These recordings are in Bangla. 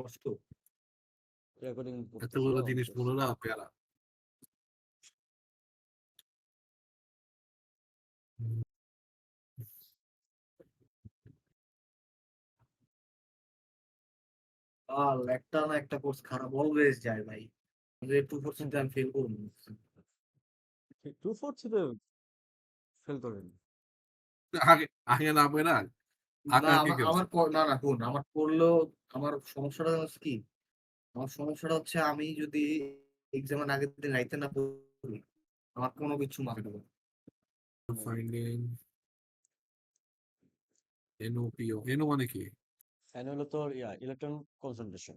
কষ্ট রেকর্ডিং এতগুলো জিনিস মনে না প্যারা। একটা না একটা কোর্স খারাপ অলওয়েজ যায় ভাই। 240 আমি ফেল করবো। 240 ফেল করেন? আগে আগে না পেরা না আঁকা কে আমার খেলছে? না না শুন, আমার পড়লেও আমার সমস্যাটা হচ্ছে কি, আমার সমস্যাটা হচ্ছে আমি যদি এক্সামের আগের দিন রাইতে না পড়ি আমার কোনো কিছু মাথায় ঢোকে না। ফাইন্ডিং এনওপিও, এনও মানে কি? এন হলো তোর ইলেকট্রন কনসেন্ট্রেশন,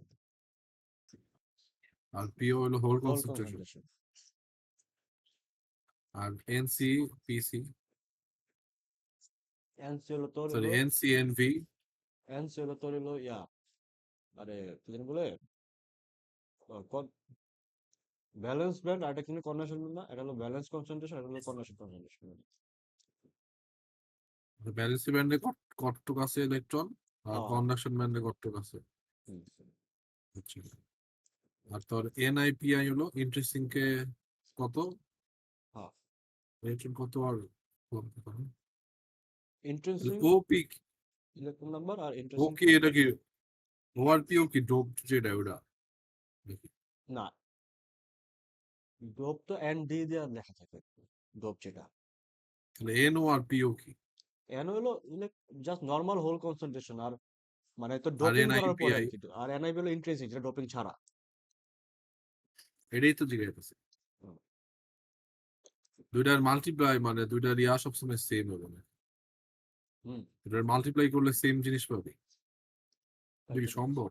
আর পিও হলো হোল হোল কনসেন্ট্রেশন। কনসেন্ট্রেশন। আর এনসি পিসি, এনসি হলো তোর সরি হলো এনসি এনভি। এনসি হলো তোর হলো আরে কি জানি বলে, ব্যালেন্স ব্যান্ড, আর এটা কিন্তু কন্ডেনসেশন ব্যান্ড না, এটা হলো ব্যালেন্স কনসেন্ট্রেশন, এটা হলো কন্ডেনসেশন কনসেন্ট্রেশন। ব্যালেন্সি ব্যান্ডে কতটুকু আছে ইলেকট্রন, আর হ্যাঁ। কন্ডাকশন ব্যান্ডে কতটুকু আছে? হুম। আচ্ছা। আর তোর এনআইপিআই হলো ইন্টারেস্টিং কে কত হ্যাঁ, ইলেকট্রন কত আর ইন্ট্রিনসিক ওপি ইলেকট্রন নাম্বার আর ইন্ট্রিনসিক ওকে, এটা কি ওআরপিও কি ডোপ যেটা ওটা? না, ডোপ তো এন ডি দিয়ে লেখা থাকে, ডোপ যেটা। তাহলে এনও আর পিও কি? এন হলো জাস্ট নর্মাল হোল কনসেন্ট্রেশন, আর মানে তো আর ডোপিং করার পরে এনআইপিআই আর কি। আর এনআইভি হলো ইন্ট্রিনসিক, যেটা ডোপিং ছাড়া। এটাই তো জিজ্ঞাসা। হুম। দুইটার মাল্টিপ্লাই মানে দুইটার ইয়া সবসময় সেম হবে না, হুম, দুইটার মাল্টিপ্লাই করলে সেম জিনিস পাবে, এটা কি সম্ভব?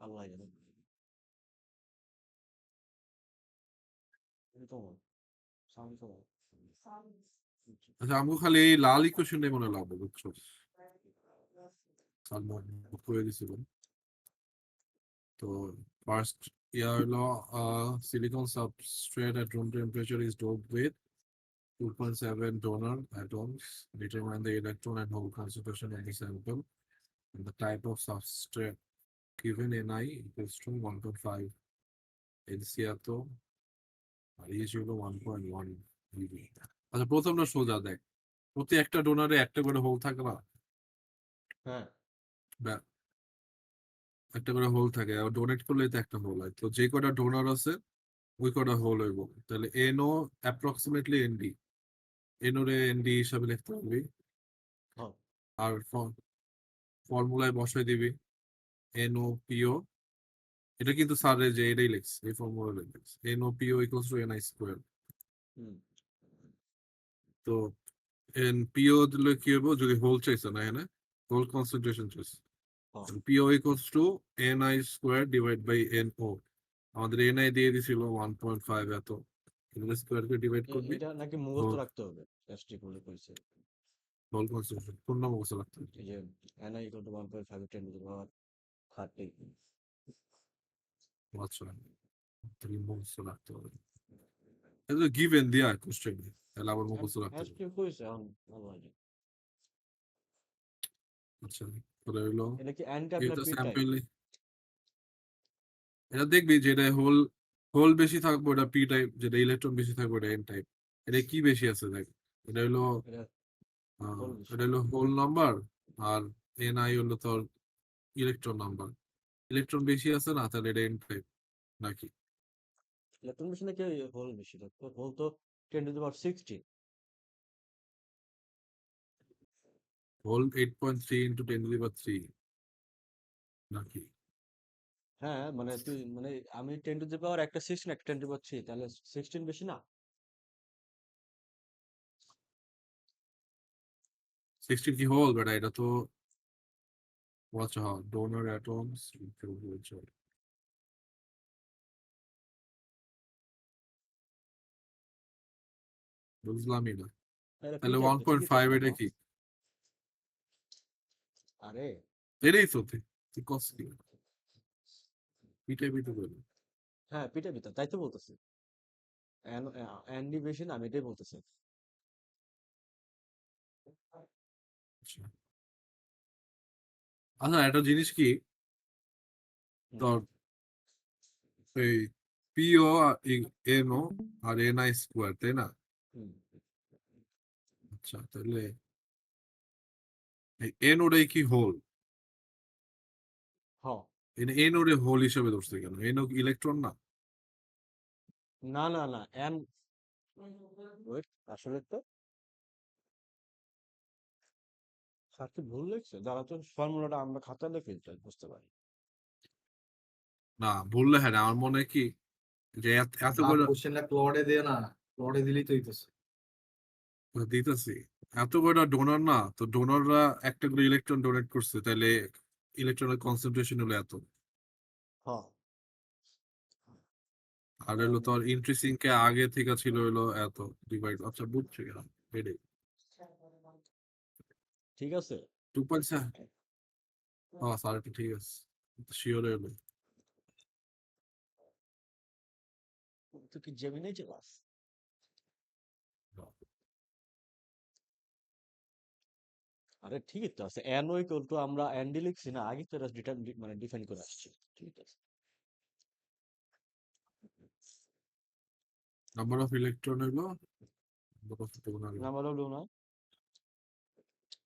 আল্লাহ জানে। আচ্ছা, আমাকে খালি এই লাল ইকুয়েশন নিয়ে মনে লাগবে, বুঝছো? সালমান করে দিছিল। তো ফার্স্ট ইয়া হলো silicon substrate at room temperature is doped with 2.7 donor atoms. Determine the electron and hole concentration of the sample and the type of substrate given Ni equals to 1.5 LCR তো আর এই ছিল 1.1 eV। আচ্ছা, প্রথমটা সোজা দেখ, প্রতি একটা ডোনারে একটা করে হোল থাকে না? হ্যাঁ, বা- একটা করে হোল থাকে, আর ডোনেট করলে তো একটা হোল হয়, তো যে কটা ডোনার আছে ওই কটা হোল হইব। তাহলে এনও অ্যাপ্রক্সিমেটলি এনডি, এনও রে এনডি হিসাবে লিখতে পারবি। হ্যাঁ। আর ফর্মুলায় বসাই দিবি এনও পিও। এটা কিন্তু স্যারের যে এটাই লিখছে, এই ফর্মুলা লিখছে N O P O equals to N I square. হুম। তো এন পিও দিলে কি হইব, যদি হোল চাইছে না এনে হোল কনসেন্ট্রেশন চাইছে, হ্যাঁ। P O equals to N I square divide by N O. আমাদের এনআই দিয়ে দিছিল 1.5 এত, স্কোয়ার কে ডিভাইড করবি এটা নাকি মুখস্থ রাখতে হবে, এসটি বলে কইছে। হোল কনসেন্ট্রেশন পূর্ণ মুখস্থ রাখতে হবে। এই যে N I equal to 1.5 10 to the power 30। আচ্ছা, তুমি মুখস্থ রাখতে হবে, এটা গিভেন দিয়া কোশ্চেন, তাহলে আবার মুখস্থ রাখতে হবে। এসটি কইছে আল্লাহ জানে। আচ্ছা, তাহলে হইলো এটা কি এন টাইপ না এটা পি টাইপ? স্যাম্পল, এটা দেখবি যেটা হোল হোল বেশি থাকবে ওটা পি টাইপ, যেটা ইলেকট্রন বেশি থাকবে ওটা এন টাইপ। এটা কি বেশি আছে দেখ, এটা হলো এটা হোল বেশি। এটা হলো হোল নাম্বার, আর এন আই হলো তোর ইলেকট্রন নাম্বার। ইলেকট্রন বেশি আছে না, তাহলে এটা এন টাইপ নাকি? ইলেকট্রন বেশি নাকি হোল বেশি? হোল তো 10 to the power 16। Hole 8.3 into 10^3 নাকি? হ্যাঁ, মানে তুই মানে আমি 10 টু দি পাওয়ার একটা 16 একটা 10 টু দি পাওয়ার 3, তাহলে 16 বেশি না? 16 কি হোল বেটা? এটা তো আচ্ছা, ডোনার অ্যাটমস বুঝলামই না। এটা পি তাহলে টাইপ তো, ঠিকই তো 1.5 এটা বললাম। কি? আরে এটাই তো তুই কস কি পিটাই পিটু করে। হ্যাঁ, পি টাইপ তো, তাই তো বলতেছি। এন এন ডি বেশি না, আমি এটাই বলতেছি। আচ্ছা, একটা জিনিস কি, তোর এই পিও এনও আর এনআই স্কোয়ার, তাই না? হুম। আচ্ছা, তাহলে এন ওটাই কি হোল? হ এন ওরে হোল হিসেবে ধরছে কেন? এন ও ইলেকট্রন না? না না না এন ওয়েট আসলে তো স্যার কি ভুল লিখছে, যারা তো ফর্মুলাটা আমরা খাতায় লিখে বুঝতে পারি। না, বললে হ্যাঁ, আমার মনে হয় কি যে এত ভাব করে কোশ্চেনটা ক্লডে দিয়ে না, ক্লডে দিলেই তো হইতেছে। দিতেছি, এত কয়টা ডোনার না, তো ডোনাররা একটা করে ইলেকট্রন ডোনেট করছে, তাহলে ইলেকট্রনের কনসেন্ট্রেশন হলো এত। হ আর হলো তোর ইন্ট্রিসিং কে আগে থেকে ছিল হলো এত ডিভাইড। আচ্ছা, বুঝছি গেলাম। এটাই ঠিক আছে। 2.7। হ্যাঁ স্যার, এটা ঠিক আছে, শিওর হলো। তুই কি জেমিনাই চালাস? আরে ঠিকই তো আছে, এন ও ইকুয়াল টু আমরা এনডি লিখছি না, আগে তো এটা মানে ডিফাইন করে আসছি। ঠিক আছে। নাম্বার অফ ইলেকট্রন হলো নাম্বার অফ ডোনার। নাম্বার হলো না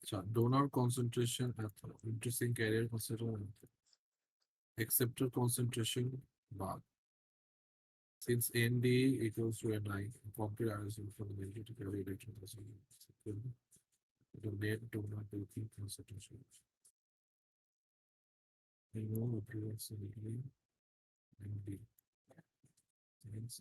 আচ্ছা, ডোনার কনসেন্ট্রেশন এত, intrinsic carrier concentration, acceptor concentration bar. Since ND equals to Ni, compute analysis for the energy to carry electron concentration. The net donor taking concentration. I know approximately ND. Hence,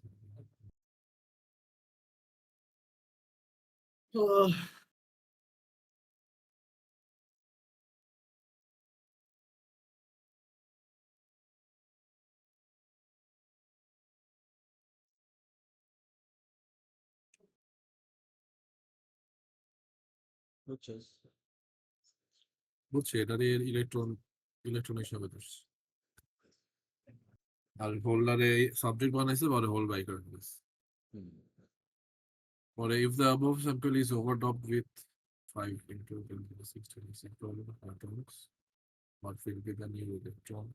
বুঝছিস? বুঝছি, এটার ইলেকট্রন হিসাবে ধরছে। আর হোল্ডারে সাবজেক্ট বানাইছে, পরে হোল বাই করে ফেলেছে। হুম। পরে if the above sample is overtopped with 5 into 10 to the 16 atoms, what will be the new electron?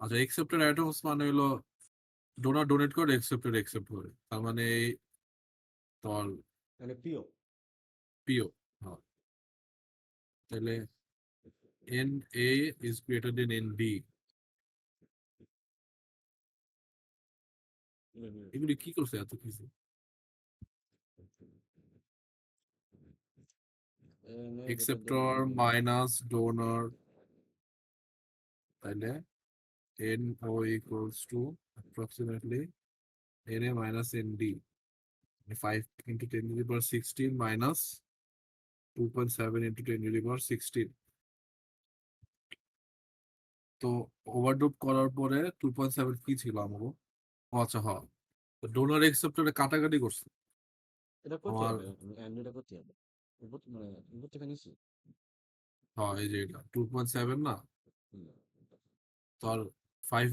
আচ্ছা, accepted atoms মানে হলো ডোনার ডোনেট করে, accepted accept করে, তার মানে তোর মানে পিও। পিও। হ্যাঁ, তাহলে N A is greater than N B. এগুলি কি করছে এত কিছু? acceptor মাইনাস ডোনার, তাহলে N O equals to approximately N A minus N D, 5 into 10 to the power 16 minus 2.7 into 10 to the power 16. তো ওভারডোপ করার পরে 2.7 কি ছিল আমার? আচ্ছা, হ্যাঁ, ডোনার এক্সেপ্টরে কাটাকাটি করছে এটা করতে আমার। হবে, এটা করতে হবে। মানে উপর থেকে নিচ্ছি। হ্যাঁ, এই যে এটা 2.7 না, হুম। তার 5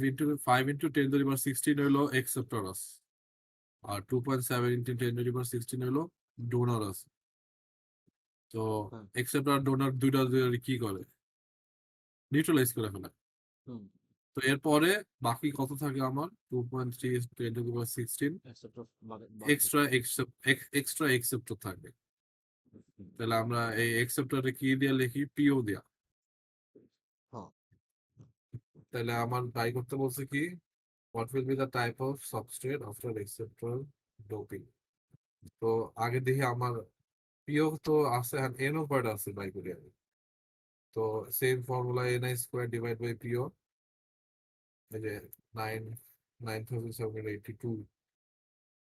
into 10 to the power 16 হইলো এক্সেপ্টর আছে, আর 2.7 into 10 to the power 16 হইলো ডোনার আছে। তো হ্যাঁ। এক্সেপ্টর ডোনার দুইটা কি করে? নিউট্রালাইজ করে ফেলে। হুম। তো এরপরে বাকি কত থাকে আমার? 2.3 10 to the power 16 Acceptor extra এক্সেপ্টর থাকবে। তাহলে আমরা এই এক্সেপ্টরে কি দিয়ে লিখি? পিও দিয়া। হ্যাঁ। তাহলে আমার ট্রাই করতে বলছে কি, what will be the type of substrate after acceptor doping? তো আগে দেখি আমার পিও তো আছে, আর এনও কয়টা আছে বাই করি আমি। তো same formula ni square divide by P O, এই যে 9782,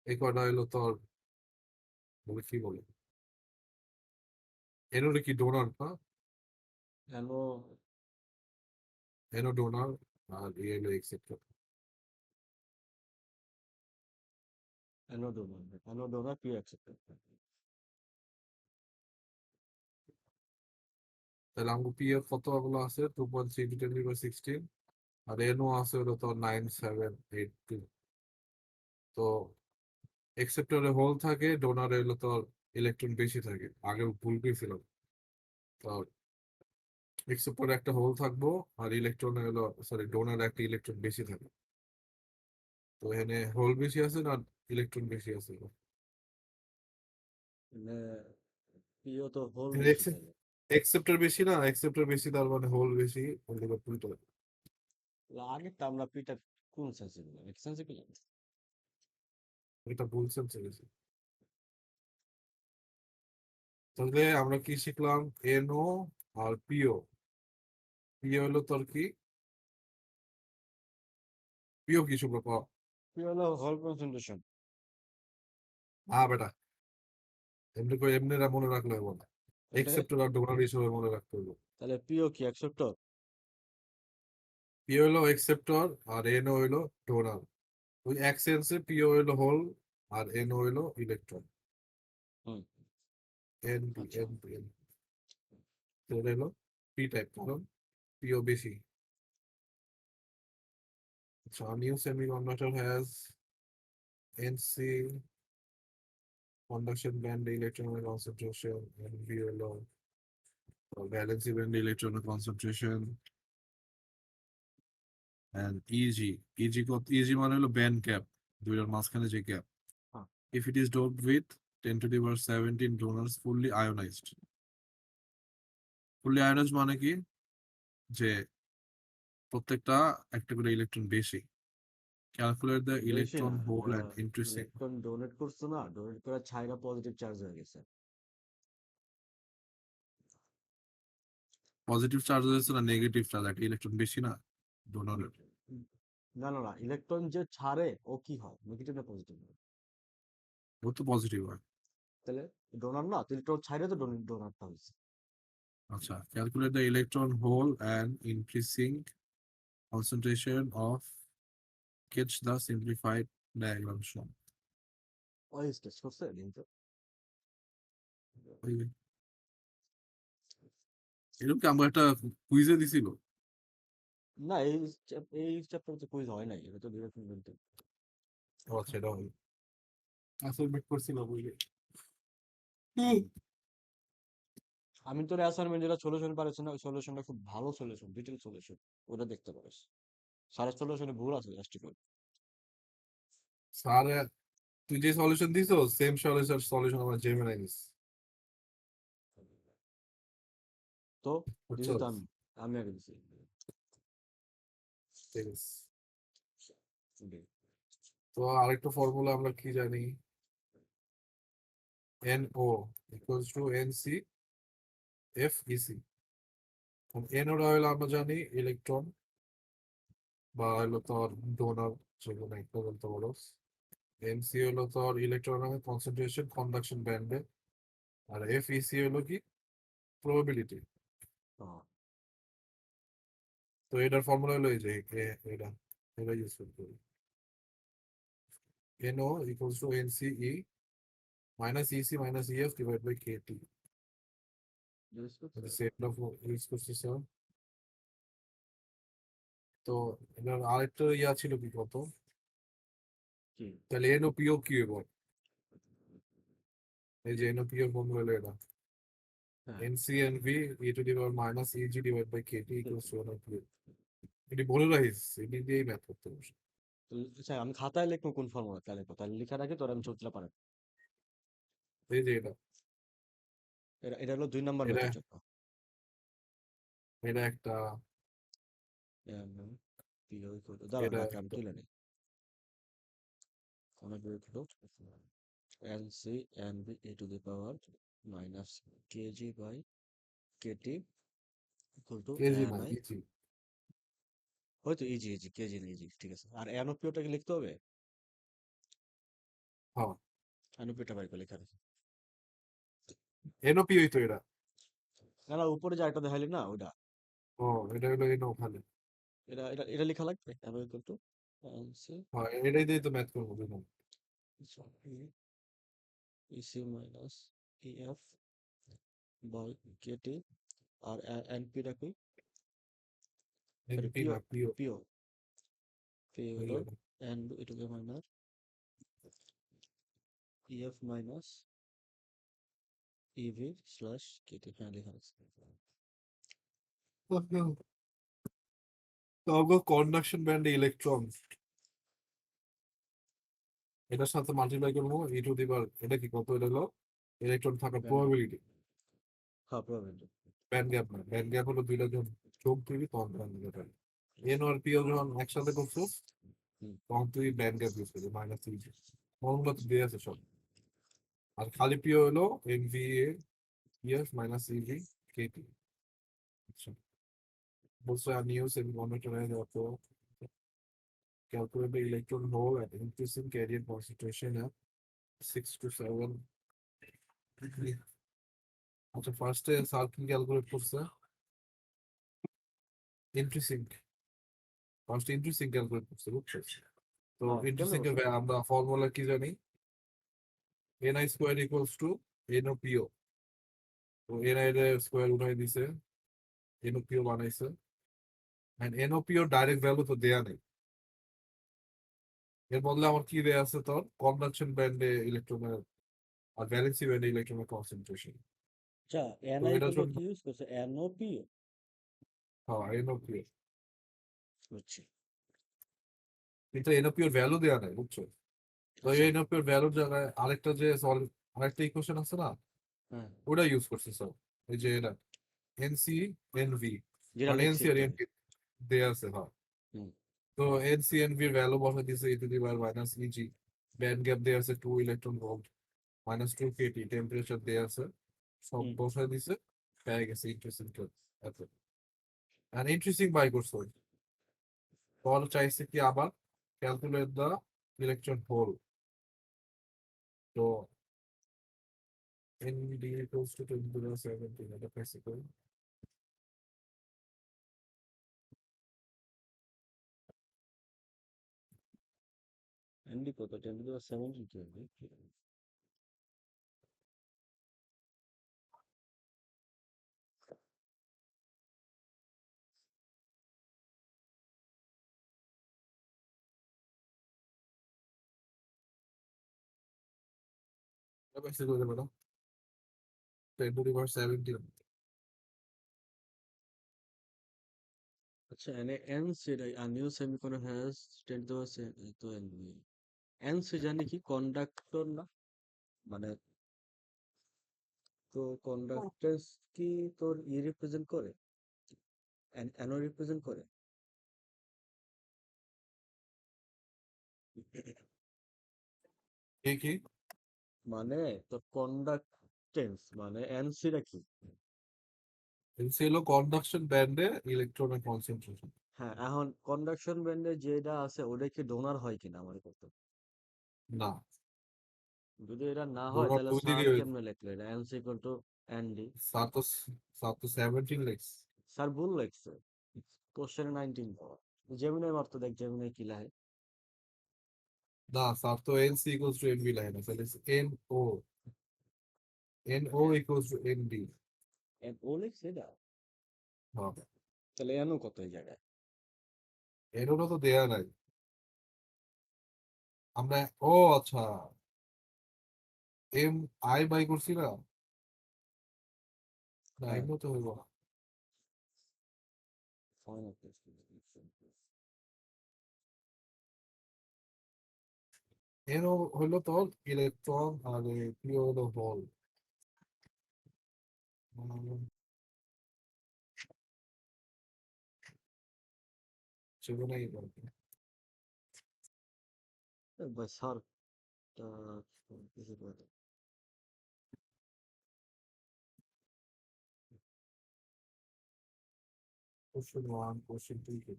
এই কয়টা হলো তোর, বলে কি বলে, এনও কি ডোনার না? এনো এনও ডোনার, আর এ হলো এক্সেপ্টর। ডোনার পিও অ্যাকসেপ্টর। তাহলে আমাকে পিও কত গুলো আছে? 2.3 into 10 to the power 16, আর এনও আছে হলো তোর 9782। তো এক্সেপ্টরে হোল থাকে, ডোনারে হলো তোর ইলেকট্রন বেশি থাকে। আগে ভুল পেয়েছিলাম। তো এক্সেপ্টর একটা হোল থাকবো আর ইলেকট্রন হলো সরি ডোনার একটা ইলেকট্রন বেশি থাকে। তো এখানে হোল বেশি আছে না ইলেকট্রন বেশি আছে? মানে পিও তো হোল বেশি তাহলে। এক্সেপ্টর বেশি না, এক্সেপ্টর বেশি তার মানে হোল বেশি, ওদিকে উল্টো। আগেরটা আমরা পিটা কোন সেন্সে পেলাম? এক সেন্সে পেলাম। এটা ভুল সেন্স গেছে। তাহলে আমরা কি শিখলাম? এনও আর পিও। পিও হলো তোর কি? পিও কি শুনলো ক? পিও হলো হোল কনসেন্ট্রেশন। হ্যাঁ বেটা, এমনি করে এমনি মনে রাখলে হবে না, এটা এক্সেপ্টর আর ডোনার হিসেবে মনে রাখতে হবে। তাহলে পিও কি অ্যাকসেপ্টর? পিও হলো এক্সেপ্টর আর এনও হলো ডোনার। ওই এক সেন্সে পিও হলো হোল আর এনও হলো ইলেকট্রন। হুম, এন পি আচ্ছা। N P N. তোর হলো পি টাইপ, কারণ পিও বেশি। So a new semiconductor has NC conduction band electron concentration and VLO valency band electron concentration and EG. EG মানে হলো band gap, দুইটার মাঝখানে যে গ্যাপ। হ্যাঁ। If it is doped with 10 to the power 17 donors fully ionized. Fully ionized মানে কি? যে প্রত্যেকটা একটা করে ইলেকট্রন বেশি। Calculate the বেশি electron না, hole এটা and intrinsic. ইলেকট্রন ডোনেট করছো না, ডোনেট করে ছাইরা পজিটিভ চার্জ হয়ে গেছে। পজিটিভ চার্জ হয়েছে না নেগেটিভ চার্জ, একটা ইলেকট্রন বেশি না ডোনারের। না না না, ইলেকট্রন যে ছাড়ে ও কি হয়, নেগেটিভ না পজিটিভ? ও তো পজিটিভ হয়। তাহলে ডোনার না, তো ইলেকট্রন ছাড়ে তো ডোনারটা হয়েছে। আচ্ছা, calculate the electron whole and increasing concentration of sketch the simplified diagram shown. ওই স্কেচ করছে কিন্তু। ওই এরকম কি আমরা একটা কুইজে দিছিল? না, এই চ্যাপ্টার তো কুইজ হয় নাই, এটা তো ডিরেক্ট বলতে। ও আচ্ছা, এটা হয় অ্যাসাইনমেন্ট করছিল বুঝলি। আমি তোর অ্যাসাইনমেন্ট যেটা সলিউশন পারেছি না, ওই সলিউশনটা খুব ভালো সলিউশন, ডিটেল সলিউশন, ওটা দেখতে পারিস। সারা সলিউশনে ভুল আছে জাস্ট। স্যার, তুই যে সলিউশন দিছো সেম সলিউশন আমার জেমিনাই দিস। তো দিছি তো বুঝছস? আমি আগে দিছি। ঠিক আছে। তো আরেকটা ফর্মুলা আমরা কি জানি? NO equals to NC FEC। NO টা হলো আমরা জানি ইলেকট্রন বা হলো তোর ডোনার, যেগুলো একটা বলতে পারো। এনসি হলো তোর ইলেকট্রনের কনসেন্ট্রেশন কন্ডাকশন ব্যান্ডে, আর FEC হলো কি প্রবাবিলিটি। তো এটার ফর্মুলা হলো এই যে এটা এটা ইউজ করি। NO equals to NCE minus EC minus EF divided by KT. Set of use করছি স্যার। তো এটার আরেকটা ইয়া ছিল কি কত? কি তাহলে NOPO কি হবে? এই যে NOPO ফর্মুলা হলো এটা হ্যাঁ, NCNV e to the power minus EG divided by KT equals to NOPO। এটি বলে রাখিস, এটি দিয়েই ম্যাথ করতে বসে। আচ্ছা আমি খাতায় লিখবো কোন ফর্মুলা, তাহলে তাহলে লিখা রাখি তোর, আমি চলতে পারে। এই যে এটা এটা এটা হলো 2 নম্বর এটা ম্যাথের জন্য। এটা একটা দাঁড়া এটা নাকি আমি একটা তুলে নিই। অনেক NC NB E to the power minus KG by KT equal to KG N না আই। ইজি। হয়তো ইজি ইজি কেজি ইজি, ঠিক আছে। আর এনওপিওটাকে লিখতে হবে। হ্যাঁ, এনওপিওটা বাই করে লেখা রাখি। এনওপিওই তো এটা। না না, উপরে যে একটা দেখাইলি না ওইটা, ও, এটা হলো এনো ওখানে। এটা এটা এটা লেখা লাগবে এন ইকুয়াল টু এনসি হ্যাঁ, এটাই দিয়ে তো ম্যাথ করবো দেখুন। EC minus EF by KT. আর এনপি রাখি, সরি এনপি পিও না পিও। পিও পি হলো N e to the minus EF minus EV slash KT, হ্যাঁ লেখা আছে। তবে কন্ডাকশন ব্যান্ডে ইলেকট্রন এটার সাথে মাল্টিপ্লাই করবো ই টু দি পাওয়ার এটা কি কত এটা হলো ইলেকট্রন থাকার Band- প্রবাবিলিটি হ্যাঁ probability। ব্যান্ড গ্যাপ না ব্যান্ড গ্যাপ হলো দুইটা যখন যোগ দিবি তখন ব্যান্ড গ্যাপ হয় এন আর পিও যখন একসাথে করছো হুম। তখন তুই ব্যান্ড গ্যাপ ইউজ করবি মাইনাস থ্রি ফর্মুলা তো দিয়ে আছে সব আর খালি পিও হলো এম ভি এ ইয়াস মাইনাস ইভি কেটি আচ্ছা বলছো আর নিউজ এবং মনিটরে যত calculate the electron hole at increasing carrier concentration at 6 to 7 degree. আচ্ছা ফার্স্টে স্যার কি ক্যালকুলেট করছে ইন্ট্রিসিং ফার্স্ট ইন্ট্রিসিং ক্যালকুলেট করছে বুঝছো তো হ্যাঁ, ইন্ট্রিসিং কেমনে এর বলছো? আমরা ফর্মুলা কি জানি ni square equals to nopio তো ni এর স্কয়ার উঠাই দিছে nopio বানাইছে এন্ড nopio ডাইরেক্ট ভ্যালু তো দেয়া নেই এর বদলে আমার কি দেয়া আছে তোর কন্ডাকশন ব্যান্ডে ইলেকট্রনের আর ভ্যালেন্সি ব্যান্ডে ইলেকট্রনের কনসেন্ট্রেশন আচ্ছা তো ni এটার করলে জন্য কি ইউজ করছে NOPO? হ্যাঁ nopio বুঝছি। কিন্তু এনওপিওর ভ্যালু দেওয়া নাই বুঝছো তো আচ্ছা, এই এনওপিওর ভ্যালুর জায়গায় আরেকটা যে সলভ আরেকটা ইকুয়েশন আছে না হ্যাঁ, ওটা ইউজ করছে স্যার এই যে এটা এনসি এনভি যেটা মানে লিখছি এনসি আর একটু আগে। এনভি দেয়া আছে হ্যাঁ হুম, তো এনসি এনভি এর ভ্যালু বসা দিয়েছে e to the power minus EG band gap দেয়া আছে 2 electron volt minus 2 KT temperature দেয়া আছে সব হুম, বসায় দিছে পেয়ে গেছে ইন্টারেস্টিং এত আর ইন্টারেস্টিং বাই করছে বল চাইছে কি আবার ক্যালকুলেট দা ইলেকট্রন হোল তো ND equals to 10 to the 17 at a physical. ND কত? 10 to the 17 কি হবে? A physical is about 10 to the power 17. আচ্ছা NC a new semiconductor has 10 to the তো NC জানি কি কন্ডাক্টর না মানে তো কন্ডাক্ট্যান্স কি তোর রিপ্রেজেন্ট করে অ্যানো রিপ্রেজেন্ট করে কি মানে তোর কন্ডাক্টেন্স মানে এনসিটা কি NC হলো কন্ডাকশন ব্যান্ডে ইলেকট্রনের কনসেন্ট্রেশন হ্যাঁ এখন কন্ডাকশন ব্যান্ডে যেটা আছে ওটা কি ডোনার হয় কিনা আমার করতে না যদি এটা না হয় ডোনার তাহলে দুই দিকে স্যার কেমনে লিখলো এটা এনসি ইকুয়াল টু এনডি সাত তো সাত তো 17 লেখস স্যার ভুল লিখছে কোশ্চেন 19 জেমিনাই মারতো দেখ জেমিনাই কি লেখে না সাত তো NC equals to NV লেখে না তাহলে NO equals to ND N O লিখছে এটা হ্যাঁ তাহলে এনও কত এই জায়গায় NO তো দেয়া নাই আমরা ও আচ্ছা এম আই বাই করছি না না হ্যাঁ এমও তো হইব না ফাইনাল NO হইলো তোর ইলেকট্রন আর কি হলো হোল সেগুলোই ভাই স্যার কিছু করে দাও। Question one, question two.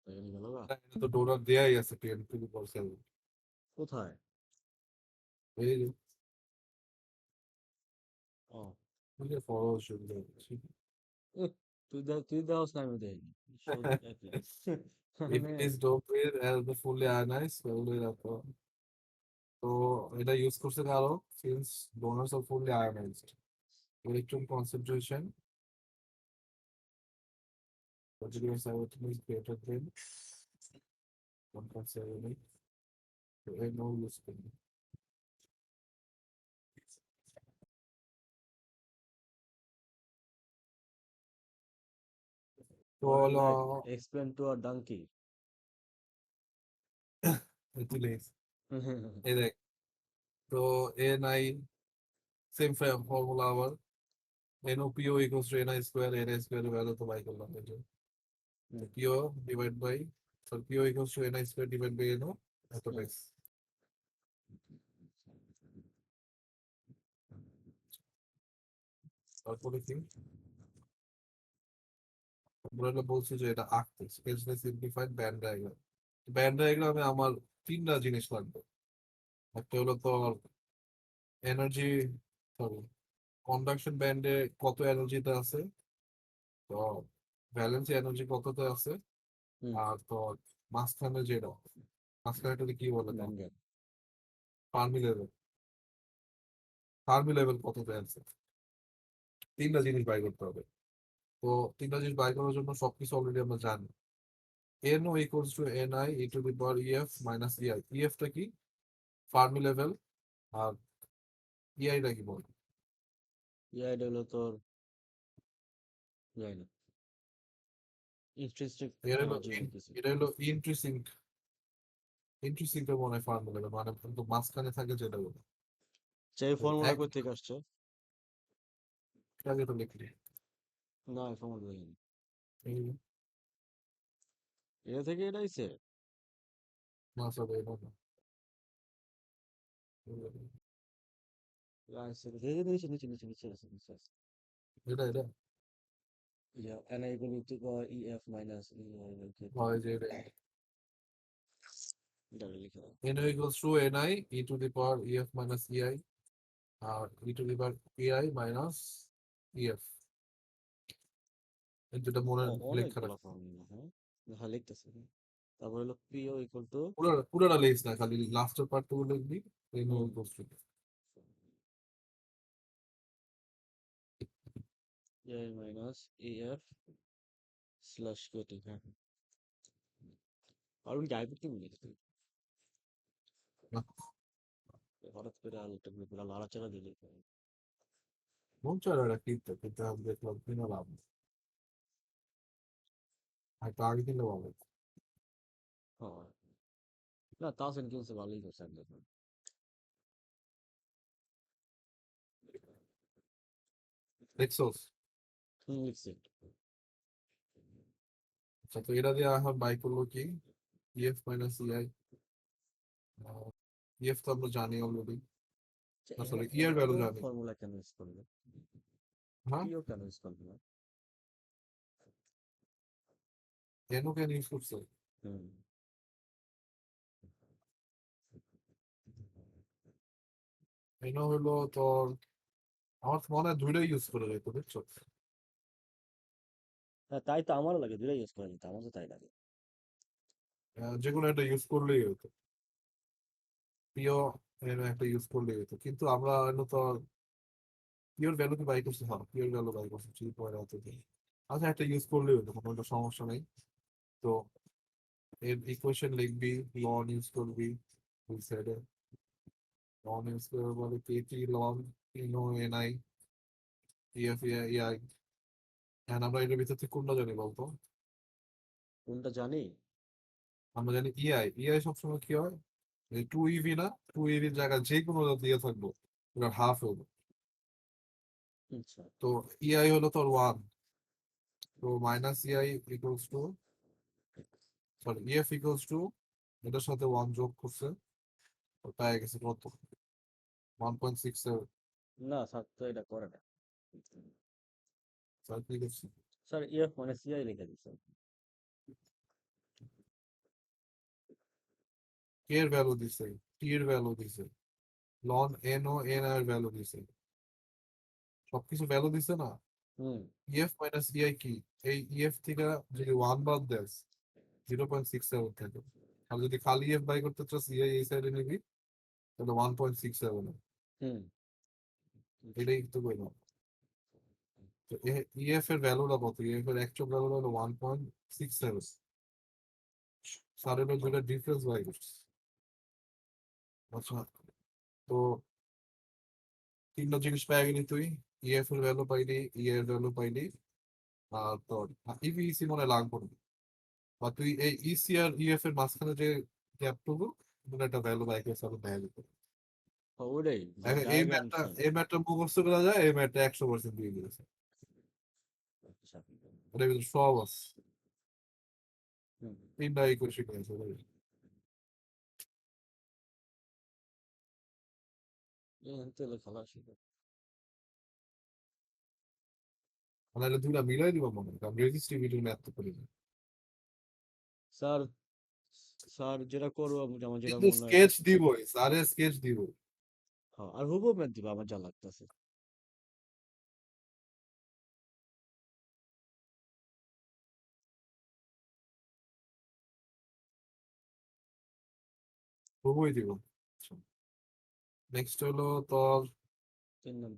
তাই জন্য গেল গা? এটা তো ডোনার দেয়াই আছে 10 to the power 7 কোথায় এই যে ও বুঝে ফলো সুবিধা তুই দেওস না আমি দেইনি একই If মানে it is doped with as the fully ionized, তাহলে দেখো তো এটা ইউজ করছে কারো since donors are fully ionized. Electron concentration particular cytosine is greater than 1.78. So no use করবে। তো হলো এক্সপ্লেন টু আর ডাঙ্কি Achilles. এই দেখ তো ni সেম ফর্মুলা আবার NOPO equals to ni square square value তো বাই করলাম এটা PO divide by PO equals to ni square divide by NO এত বেস তারপরে কি আমরা বলছি যে এটা আঁকতে স্কেচলে সিম্পলিফাইড ব্যান্ড ডায়াগ্রামে আমার তিনটা জিনিস লাগবে একটা হলো তো এনার্জি সরি কন্ডাকশন ব্যান্ডে কত এনার্জিতে আছে তো ভ্যালেন্সি এনার্জি কততে আছে আর তো মাঝখানে যেটা মাঝখানে কি বলে না ফার্মি লেভেল কততে আছে তিনটা জিনিস বাই করতে হবে তো তিনটা জিনিস বাই করার জন্য সবকিছু অলরেডি আমরা জানি NO equals to NI e to the power EF minus EI EF টা কি ফার্মি লেভেল আর EI টা কি বল এটা হলো তোর জানি না ইন্টারেস্টিং এটা হলো এনার্জি কিছু এটা হলো ইন্টারেস্টিং টা মনে হয় ফার্মি লেভেল মানে কিন্তু মাঝখানে থাকে যেটা বলে সেই ফর্মুলা এক কই থেকে আসছে আগে তো লিখলি না এই ফর্মুলা দেখিনি এই এটা থেকে এটা আইছে মাস হবে এটা না। আইছে নিচে নিচে নিচে নিচে আছে নিচে আছে এটা Yeah, and I equal to EF minus হয় যে এটা এটা লিখে দাও NO equals to NI e to the power EF minus EI R e to the power EI minus EF এই দুটো মনে লেখা অনেকগুলো রাখ ফর্মুলা হ্যাঁ লিখতেছি তারপর হলো PO equal to পুরোটা লিখস না খালি লাস্টের পার্টটুকু লিখবি NO equals to EI minus EF slash KT হ্যাঁ আর উনি গাইব কি লিখতে না হঠাৎ করে আলটা পুরো লাড়াচাড়া দিলে মন চায় এটা কিনতে কিন্তু আমি দেখলাম কিনা লাভ নেই। হয়তো আগে কিনলে ভালো হতো। হ্যাঁ না তাহসেন কিনছে ভালোই করছে আমি দেখলাম দেখছোস লিখছে আচ্ছা তো এটা দিয়ে এখন বাই করলো কি EF মাইনাস EI EF তো আমরা জানি অলরেডি না সরি E এর ভ্যালু জানি ফর্মুলা কেন ইউজ করবে হ্যাঁ PO কেন ইউজ করবে না NO কেন ইউজ করছে হুম NO হলো তোর আমার মনে হয় দুইটাই ইউজ করে যেত বুঝছো হ্যাঁ তাই তো আমারও লাগে দুটাই ইউজ করে নিতে আমার তো তাই লাগে যে কোনো একটা ইউজ করলেই হতো প্রিয় একটা ইউজ করলেই হতো কিন্তু আমরা তো পিওর ভ্যালু কি বাই করছি হ্যাঁ পিওর ভ্যালু বাই করছি 3.8 আচ্ছা একটা ইউজ করলেই হতো কোনো একটা সমস্যা নেই তো এর ইকুয়েশন লিখবি লন ইউজ করবি দুই সাইডে লন ইউজ করবে বলে কেটি লন ইনো এনআই ইএফ ইআই হ্যাঁ আমরা এটার ভিতর থেকে কোনটা জানি বলতো কোনটা জানি আমরা জানি ইআই সবসময় কি হয় 2 ইভি না 2 ইভির জায়গায় যে কোনো দিয়ে থাকবো ওটা হাফ হলো আচ্ছা তো ইআই হলো তোর 1 তো minus EI equals to sorry EF equals to এটার সাথে 1 যোগ করছে পেয়ে গেছে কত 1.67 না স্যার তো এটা করে না চাকরি করছে স্যার ইএফ মানে সিআই লিখে দিচ্ছে কে এর ভ্যালু দিছে টি এর ভ্যালু দিছে লন এন ও এন এর ভ্যালু দিছে সবকিছু ভ্যালু দিছে না হুম EF মাইনাস EI কি? এই EF থেকে যদি 1 বাদ দেস 0.67 থাকে। আর যদি খালি EF বাই করতে চাস EI এই সাইডে নিবি তাহলে 1.67। হুম এটাই তো কইলাম। তো EF এর ভ্যালুটা কত? EF এর অ্যাকচুয়াল ভ্যালু হলো 1.67। সাড়ে দুইটা ডিফারেন্স বাই করছে। আচ্ছা, তো তিনটা জিনিস পেয়ে গেলি তুই। EF এর ভ্যালু পাইলি, EA এর ভ্যালু পাইলি, আর তোর ইভিইসি মনে হয় লাগবে না। বা তুই এই ইসি আর EF এর মাঝখানে যে গ্যাপটুকু ওটা একটা ভ্যালু বাই করছে আমি দেখা যেত। ওটাই এখন ডায়াগ্রাম এই ম্যাথটা মুখস্থ করা যায়, এই ম্যাথটা 100% দিয়ে দিয়েছে। ওটার ভিতরে সব আছে, তিনটা ইকুয়েশন আছে ওটার ভিতরে। তাহলে খেলা শুরু নাহলে দুইটা মিলাই দিব মনে হয়, কারণ রেজিস্ট্রিবিউটিভ ম্যাথ তো করি না। স্যার স্যার যেটা করবো আমার যেটা কিন্তু মনে হয় স্কেচ দিবই, স্যারের স্কেচ দিব। হ্যাঁ, আর হুবহু ম্যাথ দিবা আমার যা লাগতেছে খুবই দিব। নেক্সট হলো তোর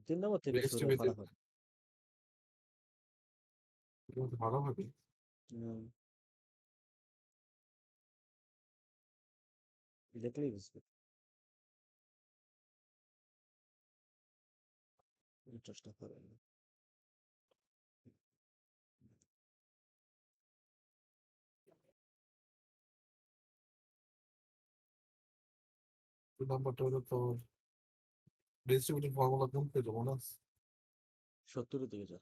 3 নম্বর থেকে শুরু রেজিস্ট্রিবিউটিভ ফাটাফাটি ভালো হবে। হুম, দেখলেই বুঝবে চেষ্টা করে 2 নম্বরটা হলো তোর রেজিস্ট্রিবিউটিভ ফর্মুলা কোন পেজে মনে আছে? 70 দিকে যা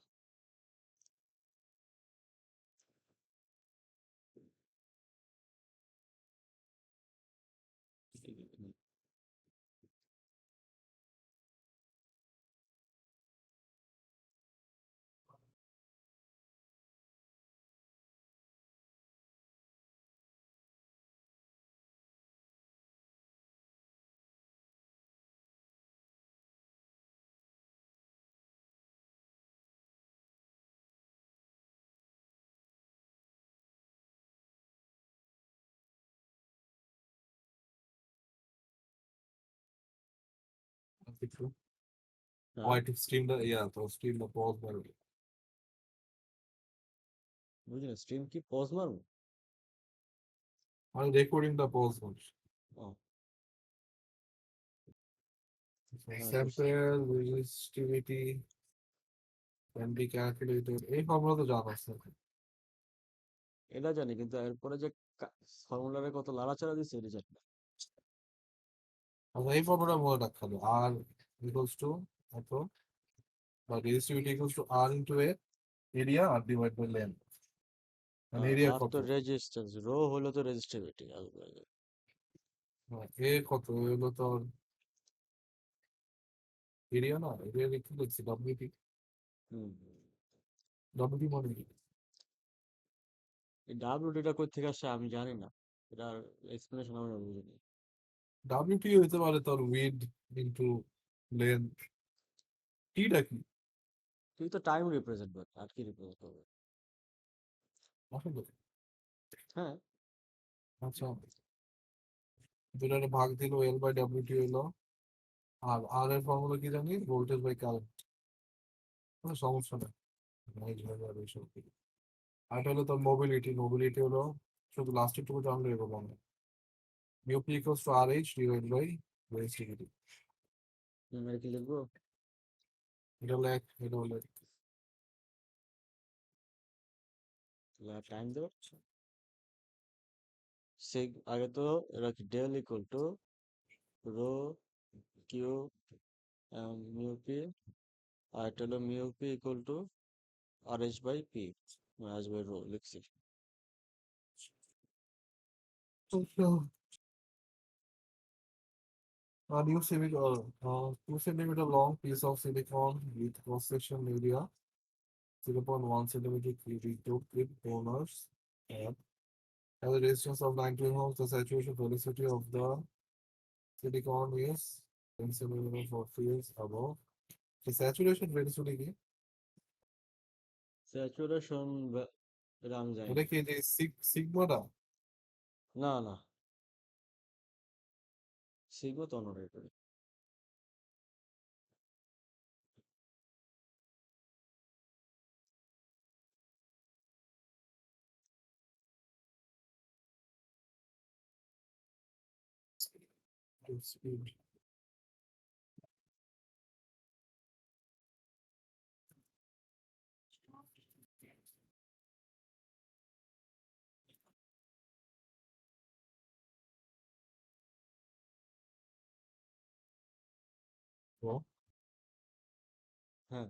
একটু হ্যাঁ হোয়াইট স্ট্রিমটা তো স্ট্রিমটা পজ মানে বুঝলি স্ট্রিম কি পজ মারবো মানে রেকর্ডিংটা পজ মানে ও হ্যাঁ বুঝছি sample resistivity can be calculated, এই ফর্মুলা তো জানা আছে। এটা জানি কিন্তু এরপরে যে ফর্মুলারে কত লাড়াচাড়া দিচ্ছে এটা জানি না আচ্ছা, এই ফর্মুলা মনে রাখতে হবে। আর ইকুয়ালস টু এত, বা resistivity equals to R into A area R divide by length. মানে এরিয়া আর কত? তো রেজিস্ট্যান্স রো হলো তো রেজিস্টিভিটি এ কত হলো তোর এরিয়া, না এরিয়া লিখতে লিখছি ডব্লিউটি। হুম ডব্লিউটি মানে কি? এই ডাব্লিউটিটা কই থেকে আসে আমি জানি না এটার এক্সপ্লেনেশন আমি বুঝিনি ডব্লিউটি হইতে পারে তোর উইড ইন্টু লেন্থ। টিটা কি তুই তো টাইম রিপ্রেজেন্ট কর আর কি রিপ্রেজেন্ট করবে আসলে? হ্যাঁ আচ্ছা, দুটারে ভাগ দিল এল বাই ডব্লিউটি হইলো। আর আর এর ফর্মুলা কি জানি, ভোল্টেজ বাই কারেন্ট। কোনো সমস্যা নেই, এই ঝামেলা আর এইসব কি। আর এটা হলো তোর মোবিলিটি, মোবিলিটি হলো শুধু লাস্টের টুকু জানলে এগোবো আমরা। Mu P equals to R H divide by resistivity. আর কি লিখবো এটা হলো এক, এটা হলো এক। টাইম দেবো সে আগে তো এরা কি del equal to rho Q mu P আর এটা হলো mu P equal to R H by P R H by rho লিখছি A new silicon, 2 centimeter long piece of silicon with cross section area 0.1 centimeter cubic to clip corners and has a resistance of 90 ohms. The saturation velocity of the silicon is 10 centimeter for fields above. The saturation velocity কি? স্যাচুরেশন এটা আমি জানি এটা না। কি যে সিগমাটা? না না, সিগমা তো অন্য টাইপের। Speed. ও, হ্যাঁ,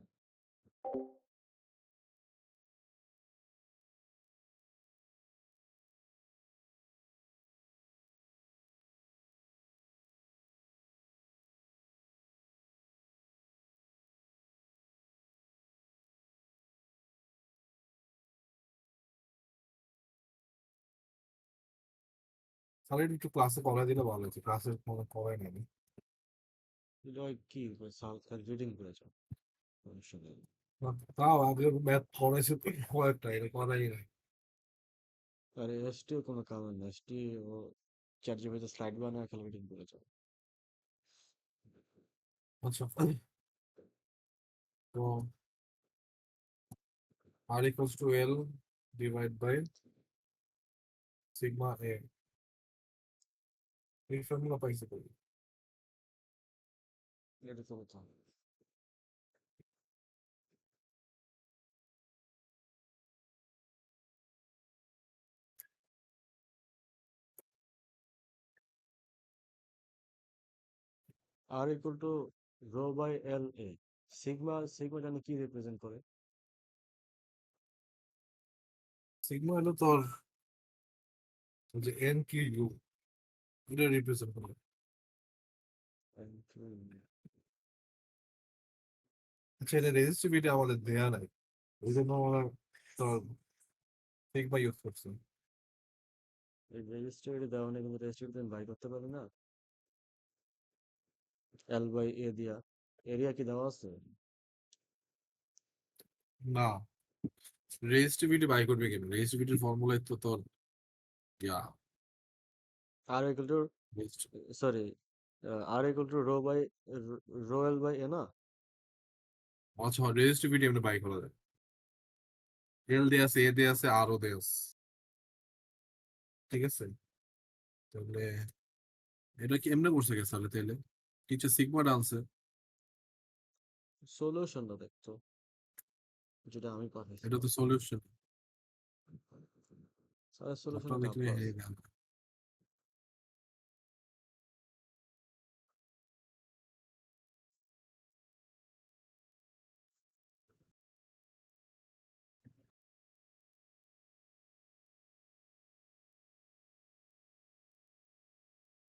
তাহলে একটু ক্লাসে করাই দিলে ভালো হতো, ক্লাসে কোনো করাই নাই। এটা ওই কি খালি রিডিং করে যাও, সমস্যা নেই। তাও আগে ম্যাথ পড়াইছে তো কয়েকটা, এটা করাই নাই। আর এসটিও কোনো কারণ না, এসটি ও চ্যাট জিপিটি স্লাইড বানায় খালি রিডিং করে যাও। আচ্ছা, তো R equals to L divide by sigma A. এই ফর্মুলা পাইছে কই? এটা তো কথা। R equal to rho by L A. Sigma জানি কি রিপ্রেজেন্ট করে? সিগমা হলো তোর যে N কিউ ইউ, এটা রিপ্রেজেন্ট করে। আচ্ছা, এটা রেজিস্টিভিটি আমাদের দেয়া নাই, ওই জন্য আমরা তোর সিগমা ইউজ করছি। এই রেজিস্ট্রি দেওয়া নেই, কিন্তু রেজিস্ট্রি তুমি বাই করতে পারবে না এল বাই এ দিয়া। এরিয়া কি দেওয়া আছে? না, রেজিস্টিভিটি বাই করবে কেন? রেজিস্টিভিটির ফর্মুলায় তো তোর ইয়া R equal to, sorry, R equal to rho L by A না? আচ্ছা, রেজিস্টিভিটি এমনি বাই করা যায়। এল দেয়া আছে, এ দেয়া আছে, আরও দেয়া আছে, ঠিক আছে? তাহলে এটা কি এমনি করছে গেছে তাহলে? তাইলে টিচার সিগমা ডান্সে সলিউশনটা দেখতো, যেটা আমি পাঠাইছি। এটা তো সলিউশন, স্যার সলিউশন আপনারা ডাব লিখলে পাস। হয়ে গেল।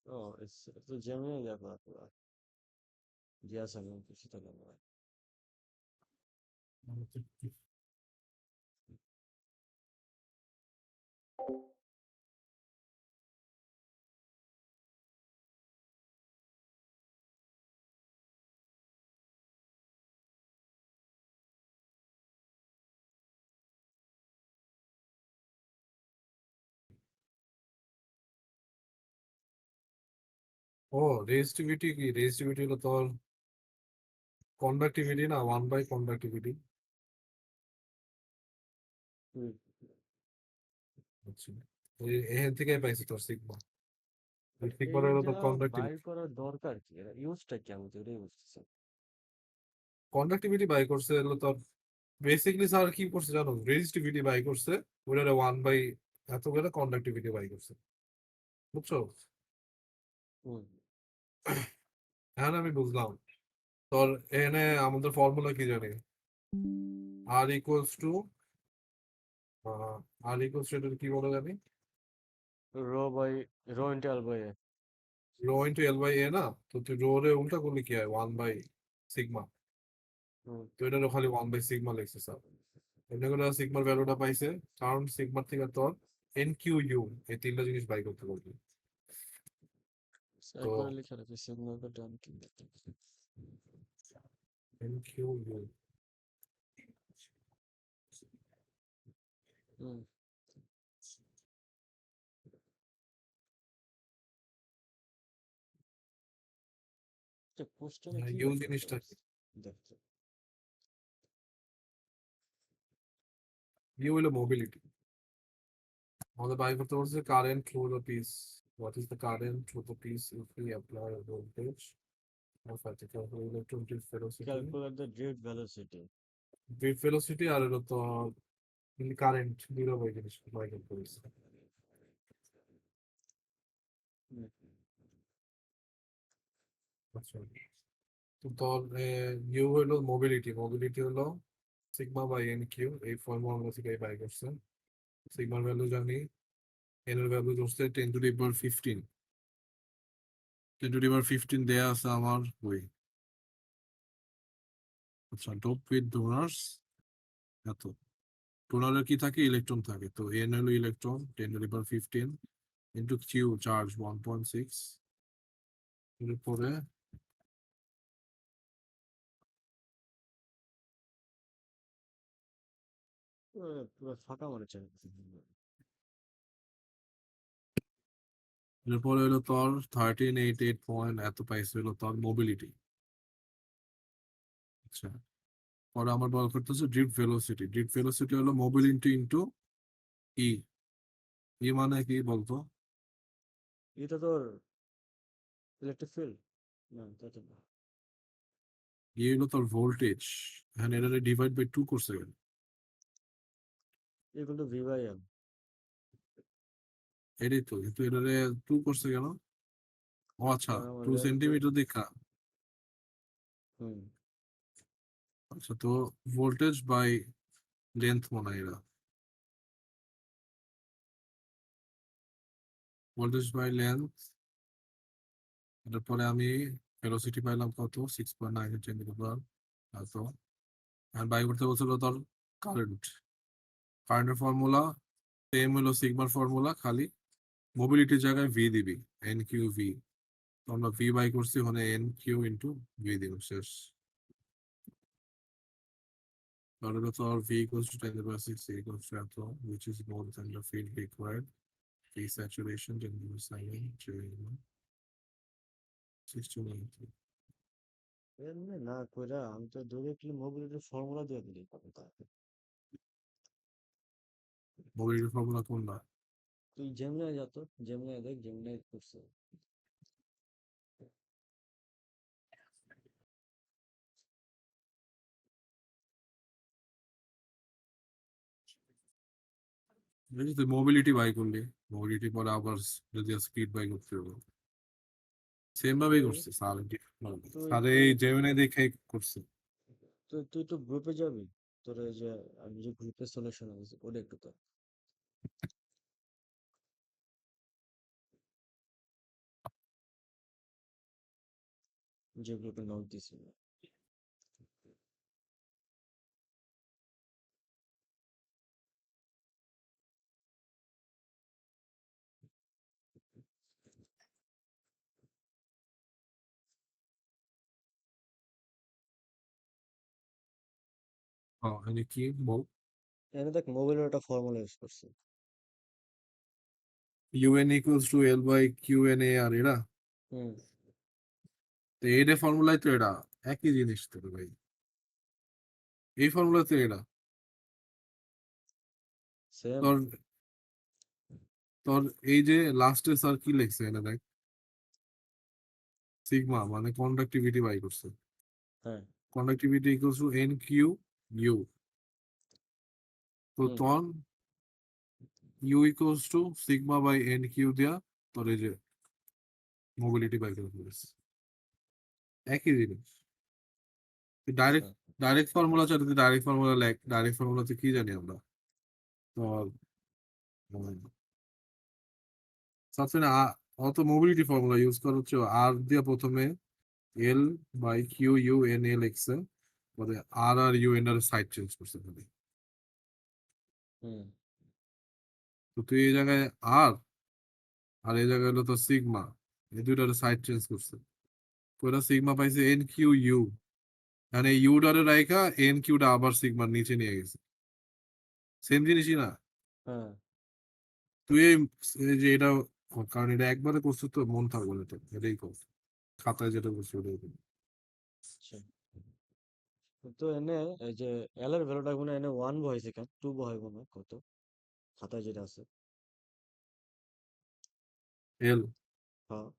ও, তো জেমিনি দেখো আপনারা, জিয়া সামনে কিছু তো না। ও, রেজিস্টিভিটি কি? রেজিস্টিভিটি হলো তোর কন্ডাক্টিভিটি না, 1 বাই কন্ডাক্টিভিটি। হুম। আচ্ছা, এখান থেকে পাইছি তোর সিগমা। সিগমাটা হলো এইটা তোর বাই কন্ডাক্টিভিটি। করার দরকার কি? এটা ইউজটা কি আমি তো এটাই বুঝতেছি না। কন্ডাক্টিভিটি বাই করছে হলো তোর বেসিকলি স্যার কি করছে জানো? রেজিস্টিভিটি বাই করছে, ওটা 1 বাই এত করে কন্ডাক্টিভিটি বাই করছে, বুঝছো? হুম। হ্যাঁ, আমি বুঝলাম। তোর এখানে আমাদের ফর্মুলা কি জানি? আর ইকুয়ালস টু এটার কি বলে জানি? Rho by rho into L by A. Rho into L by A না? তো তুই রো রে উল্টা করলে কি হয়? 1 বাই সিগমা। হুম। তো এটারও খালি 1 বাই সিগমা লিখছে স্যার। এমনি করে সিগমার ভ্যালুটা পাইছে, কারণ সিগমার থেকে তোর এন কিউ ইউ এই তিনটা জিনিস বাই করতে পারবি। তো একবারে লিখে রাখি সিগন্যাল ডান কি। এন কিউ ইউ হুম কোশ্চেনে কি ইউ বের করতে জিনিসটা কি? বলছে দেখতে ইউ হলো মোবিলিটি। আমাদের বাই করতে বলছে current through the piece. What is the current through the piece if we apply a voltage of particle electronegative velocity? Calculate the drift velocity Wave velocity আর হলো তো কারেন্ট নিরবই জিনিস বাই করতে বলছে। আচ্ছা, তো তোর ইউ হলো মোবিলিটি। মোবিলিটি হলো সিগমা বাই এন কিউ, এই ফর্মুলা থেকে বাই করছে। সিগমার ভ্যালু জানি, এন এর ভ্যালু করছে 10⁻15। 10⁻15 দেয়া আছে আমার বই। আচ্ছা, ডোপ উইথ ডোনার্স এত। ডোনারের কি থাকে? ইলেকট্রন থাকে। তো এন হলো ইলেকট্রন, 10⁻15 ইন্টু কিউ চার্জ 1.6। এরপরে পুরো ফাঁকা মারেছে এরপরে হলো তোর 1388 পয়েন্ট এত পাইছে হলো তোর মোবিলিটি। আচ্ছা, পরে আমার বল করতেছে ড্রিফট ভেলোসিটি। ড্রিফট ভেলোসিটি হলো মোবিলিটি ইন্টু ই। ই মানে কি বলতো? এটা তোর ইলেকট্রিক ফিল্ড না তা তো না ই হলো তোর ভোল্টেজ। এখানে এটা ডিভাইড বাই 2 করছে কেন? Equal to V by M এটাই তো, কিন্তু এটা 2 করছে কেন? ও আচ্ছা, কারণ 2 আমাদের তো সেন্টিমিটার দেখা। হুম আচ্ছা, তো ভোল্টেজ বাই লেন্থ মনে হয় এরা। Voltage by length. এটার পরে আমি ভেলোসিটি পাইলাম কত? 6.9 এত। আর বাই করতে বলছিল তোর কারেন্ট। কারেন্টের ফর্মুলা সেম হলো সিগমার ফর্মুলা, খালি মোবিলিটির জায়গায় ভি দিবি, এন কিউ ভি। তো আমরা ভি বাই করছি, ওখানে এন কিউ ইন্টু ভি দিব, শেষ। তাহলে তো R V equals to 10⁻6 equals to এত, which is more than the field required. V saturation 10⁻7 6 এমনি না কইরা আমি তো ডিরেক্টলি মোবিলিটির ফর্মুলা দিয়ে দিলি মোবিলিটির ফর্মুলা কোনটা? তুই জেমিনাই যা তো জেমিনাই দেখ জেমিনাই করছে বুঝলি, তুই মোবিলিটি বাই করলি, মোবিলিটি পরে আবার যদি স্পিড বাই করতে হবে, সেম ভাবেই তুই করছে স্যার। তুই স্যার এই তুই জেমিনাই দেখে করছে। তুই তুই তো গ্রুপে যাবি তোর এই যে আমি যে গ্রুপে সলিউশন আছে ওটা একটু তো যে গ্রুপে নোট দিছিল হ্যাঁ, এনে কি বল? এখানে দেখ মোবিলের একটা ফর্মুলা ইউজ করছে UN equals to L by Q N A R, এরা হুম তো এটা ফর্মুলাই তো, এটা একই জিনিস তো রে ভাই। এই ফর্মুলা তো এটা সেম তোর তোর এই যে লাস্টে স্যার কি লিখছে এনে দেখ, সিগমা মানে কন্ডাক্টিভিটি বাই করছে। হ্যাঁ conductivity equals to N Q U. তো হুম তখন U equals to sigma by N Q দিয়া তোর এই যে মোবিলিটি বাই করে ফেলেছে। একই জিনিস। আচ্ছা ডাইরেক্ট ডাইরেক্ট ফর্মুলা চাইতে ডাইরেক্ট ফর্মুলা লেখ। ডাইরেক্ট ফর্মুলাতে কি জানি আমরা? তো সবসময় অত মোবিলিটি ফর্মুলা ইউজ করা হচ্ছে আর দিয়ে প্রথমে L by Q U N L X A, পরে আর আর ইউ এন এর সাইড চেঞ্জ করছে খালি। হুম তো তুই এই জায়গায় আর আর এই জায়গায় হলো তো সিগমা, এই দুইটার সাইড চেঞ্জ করছে। পুরো সিগমা পাইছে এন কিউ ইউ, মানে ইউ ডারে রাইখা এন কিউটা আবার সিগমার নিচে নিয়ে গেছে। সেম জিনিসই না? হ্যাঁ তুই এই যে এটা কারণ এটা একবারে করছিস তো মন থাকবে না তো এটাই কর খাতায় যেটা করছিস ওটাই কর। আচ্ছা তো এনে এই যে এল এর ভ্যালুটা মনে হয় এনে 1 বহাইছে কেন 2 বহাইব না কত খাতায় যেটা আছে এল হ্যাঁ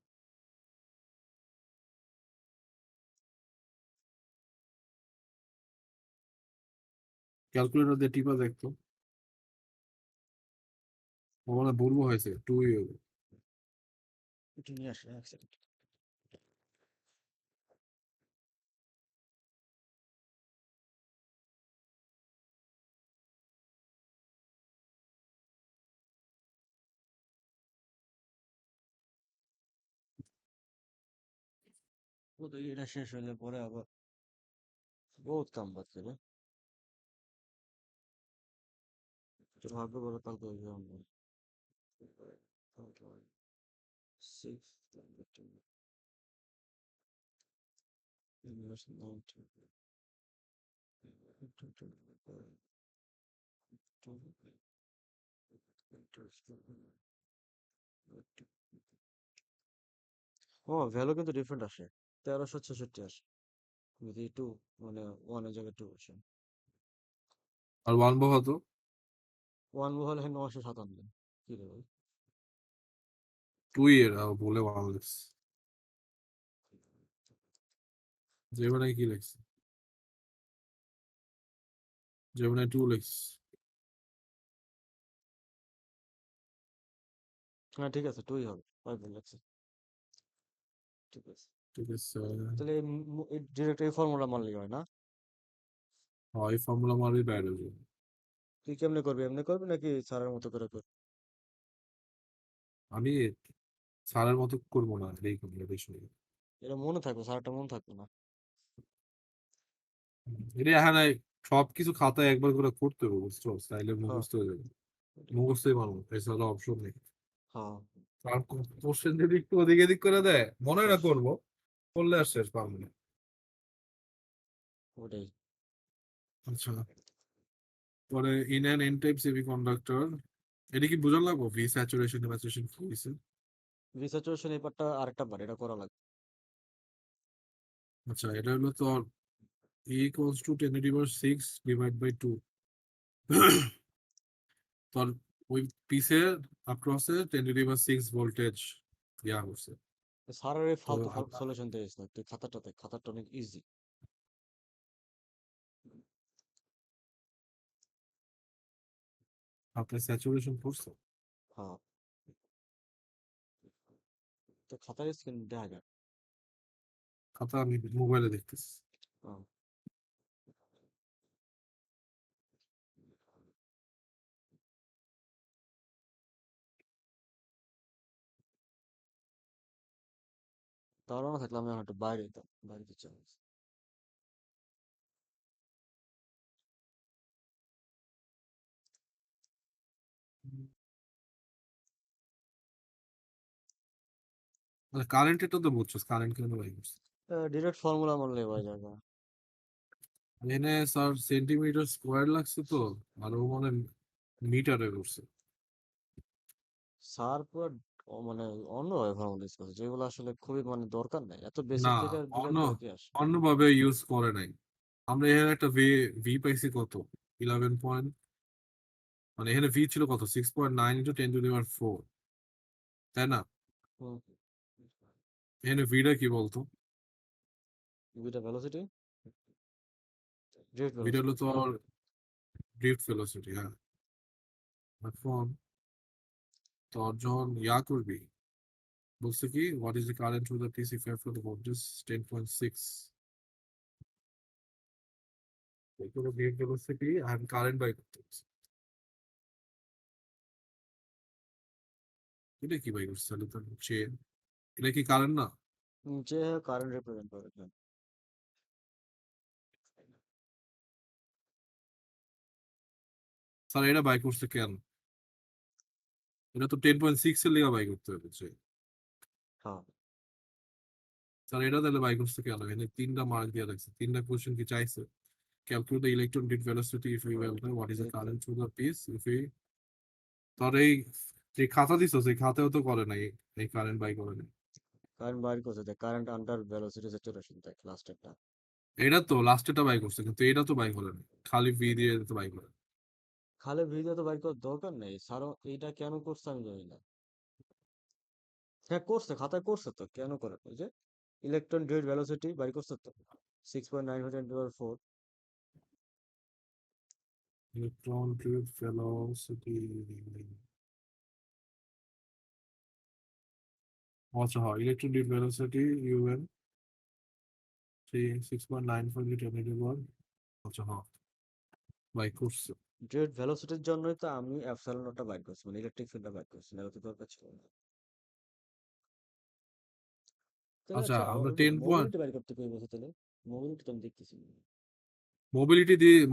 ক্যালকুলেটর দিয়ে টিপা দেখতো ও মানে বলবো হয়েছে টু একটু নিয়ে আসে এক সেকেন্ড ও তো এটা শেষ হইলে পরে আবার বহুত কাম বাড়ছে রে তোর ভাগ্য বলে কালকে হইবে আমরা 6 ও ভ্যালু কিন্তু ডিফারেন্ট আসে 1366 আসে যদি টু মানে ওয়ানের জায়গায় টু আসে আর ওয়ান বহ তো ওয়ান বহল হয় 957 কি রে ভাই টুই এর বলে ওয়ান লেখস যেখানে কি লেখছে যেখানে টু লেখস হ্যাঁ ঠিক আছে টুই হবে 5 লাগছে ঠিক আছে ঠিক আছে তাহলে ডিরেক্ট এই ফর্মুলা মানলে হয় না এই ফর্মুলা মারবি বাইরে হয়ে যাবে। তুই কেমনে করবি এমনি করবি নাকি স্যারের মতো করে করবি আমি স্যারের মতো করবো না এই করবো এই শুনে এটা মনে থাকবে স্যারটা মনে থাকবে না এটা হ্যাঁ নাই সবকিছু খাতায় একবার করে করতে হবে বুঝছো তাইলে হ্যাঁ মুখস্থ হয়ে যাবে মুখস্থই পারবো এছাড়া অপশন নেই হ্যাঁ আর কোশ্চেন যদি একটু ওদিক এদিক করে দেয় মনে না শেষ করবো করলে আর শেষ পারবো না ওটাই আচ্ছা পরে in an N type semi conductor এটা কি বোঝার লাগবো ভি স্যাচুরেশন ম্যাচুরেশন কি হয়েছে রিসার্চুয়েশন এই পার্টটা আরেকটা বার এটা করা লাগবে আচ্ছা এটা হলো তোর E equals to 10 to the power 6 divided by 2 তোর ওই পিসের across এ 10 to the power 6 ভোল্টেজ ইয়া করছে স্যারের এই তো ফালতু ফালতু সলিউশন দিয়েছ না তুই খাতাটা অনেক ইজি আপনি স্যাচুরেশন করছে হ্যাঁ তো খাতার স্ক্রিন দেখা যায় খাতা আমি মোবাইলে দেখতেছি হ্যাঁ তাহলে না থাকলে আমি এখন একটু বাইরে যেতাম বাইরে যেতে চাই কারেন্টেরটা তো বুঝছো কারেন্ট কেন বাই করছে ডিরেক্ট ফর্মুলা মানলে হয়ে যাবে এখানে স্যার সেন্টিমিটার স্কোয়ার লাগছে তো আর ও মানে মিটারে করছে স্যার পুরো মানে অন্যভাবে ফর্মুলা ইউজ করছে যেগুলো আসলে খুবই মানে দরকার নেই এত না বেসিক থেকে অন্য জিজ্ঞাসা করে কি আসে অন্যভাবে ইউজ করে নাই আমরা এখানে একটা ভি ভি পাইছি কত 11 পয়েন্ট মানে এখানে ভি ছিল কত 6.9 ইন্টু 10 টু দি পাওয়ার 4 তাই না হুম এখানে ভিটা কি বলতো দুইটা ভেলোসিটি ডিরেক্ট ভিটা হলো ভেলোসিটি তোর ড্রিফট ভেলোসিটি হ্যাঁ এখন তোর যখন ইয়া করবি বলছে কি what is the current through the PC five for the voltage 10.6 এগুলো ড্রিফট ভেলোসিটি আর কারেন্ট বাই করতে হচ্ছে এটা কি বাই করছে তাহলে তো হচ্ছে এটা কি কারেন্ট না যে কারেন্ট রিপ্রেজেন্ট করে স্যার এটা বাই করছে কেন এটা তো 10.6 এর লিগা বাই করতে হচ্ছে হ্যাঁ স্যার এটা তাহলে বাই করছে কেন এখানে তিনটা মার্ক দিয়ে রাখছে তিনটা কোশ্চেন কি চাইছে calculate the electron beat velocity if we welcome what is the current through the piece if we তোর এই যে খাতা দিছো সেই খাতাও তো করে নাই, এই কারেন্ট বাই করে নাই। কারেন্ট বাইর করছে, দেখ কারেন্ট আন্ডার ভেলোসিটি স্যাচুরেশন, দেখ লাস্টেরটা। এটা তো লাস্টেটা বাই করছে, কিন্তু এটা তো বাই করে নাই, খালি ভি দিয়ে তো বাই করে। খালি ভিডিও তো বাইর করার দরকার নেই স্যারও, এইটা কেন করছে আমি জানি না। হ্যাঁ করছে, খাতায় করছে তো, কেন করে ওই যে ইলেকট্রন ডেড ভেলোসিটি বাইর করছে তো, 6.9 × 10⁴। ইলেকট্রন ড্রিফট ভেলোসিটি, আচ্ছা হ্যাঁ, ইলেকট্রন ড্রিফট ভেলোসিটি ইউএন 6.94 × 10⁻⁴। আচ্ছা হ্যাঁ, বাই করছে। ডেড ভেলোসিটির জন্যই তো আমি অ্যাপসাইলনটা বাইর করছি, মানে ইলেকট্রিক ফিল্ডটা বাইর করছি, না তো দরকার ছিল না। তাহলে আচ্ছা আচ্ছা আমরা আমার 10 মোবিলিটি বাইর করতে কই বলছে, তাহলে মোবিলিটি তো আমি দেখতেছি না।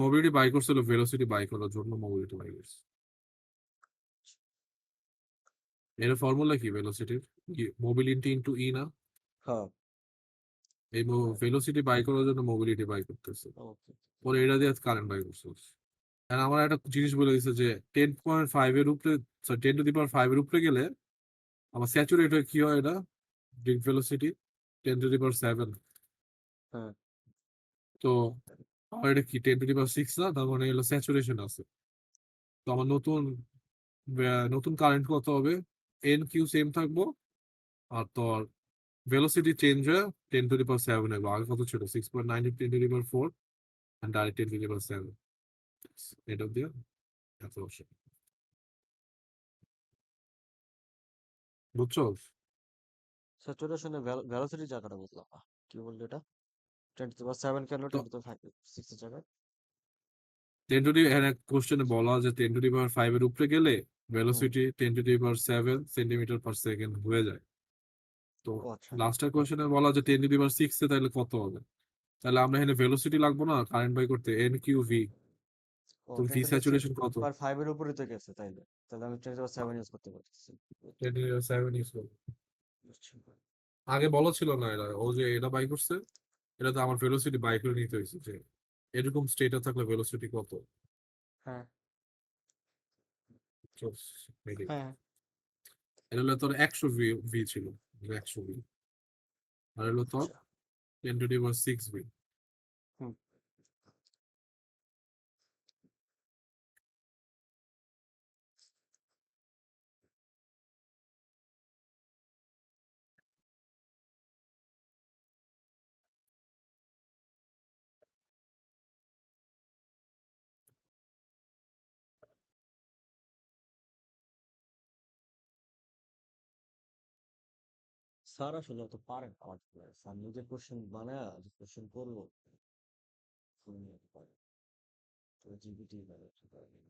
মোবিলিটি বাই করছিল ভেলোসিটি বাই করার জন্য, মোবিলিটি বাই করছে। এর ফর্মুলা কি ভেলোসিটির? মোবিলিটি ইনটু ই না? হ্যাঁ এই ভেলোসিটি বাই করার জন্য মোবিলিটি বাই করতেছে, ওকে। পরে এটা দিয়ে কারেন্ট বাই করছে। আর আমার একটা জিনিস বলে দিচ্ছে যে 10.5 এর উপরে, 10⁵ এর উপরে গেলে আমার স্যাচুরেট হয়ে কি হয়, এটা ড্রিফট ভেলোসিটি 10⁷। হ্যাঁ তো আমার এটা কি 10⁶ না, তার মানে হলো স্যাচুরেশন আছে। তো আমার নতুন কারেন্ট কত হবে? এন কিউ সেম থাকবো, আর তোর ভেলোসিটি চেঞ্জ হয়ে 10⁷ হবে। আগে কত ছিল? 6.9 10⁴ and direct 10⁷। এটা দিয়ে এত অবশ্যই বুঝছো? স্যাচুরেশনের ভেলোসিটি জায়গাটা বুঝলাম না, কি বললি এটা? 10⁻⁷ কেন, তো 10⁵ জায়গায়? কোশ্চেনে বলা যে 10⁵ এর উপরে গেলে হুম। ভেলোসিটি 10⁷ সেন্টিমিটার পার সেকেন্ড হয়ে যায়। তো ও আচ্ছা। লাস্টের কোশ্চেনে বলা যে 10⁶ তাহলে কত হবে? তাহলে আমরা এখানে ভেলোসিটি লাগবো না কারেন্ট বাই করতে, এন কিউ ভি। ও তো V ten to the saturation কত? 5 এর উপরে তো গেছে, তাইলে তাহলে আমি 10⁻⁷ ইউজ করতে পারতেছি। 10⁷ ইউজ করবো। বুঝছি। আগে বলা ছিল না, এটা ও যে এটা বাই করছে, এটা তো আমার ভেলোসিটি বাই করে নিতে হয়েছে, যে এরকম স্টেটে থাকলে ভেলোসিটি কত। হ্যাঁ তো maybe হ্যাঁ। এটা হলো তোর 100 ভি ছিল, 100 ভি, আর হলো তোর আচ্ছা। 10⁶ ভি। হুম। স্যার আসলে অত পারেন আমার, স্যার নিজে কোশ্চেন বানায় যে কোশ্চেন করবো উনি অত পারেন, তো জিপিটি ব্যবহার করেন।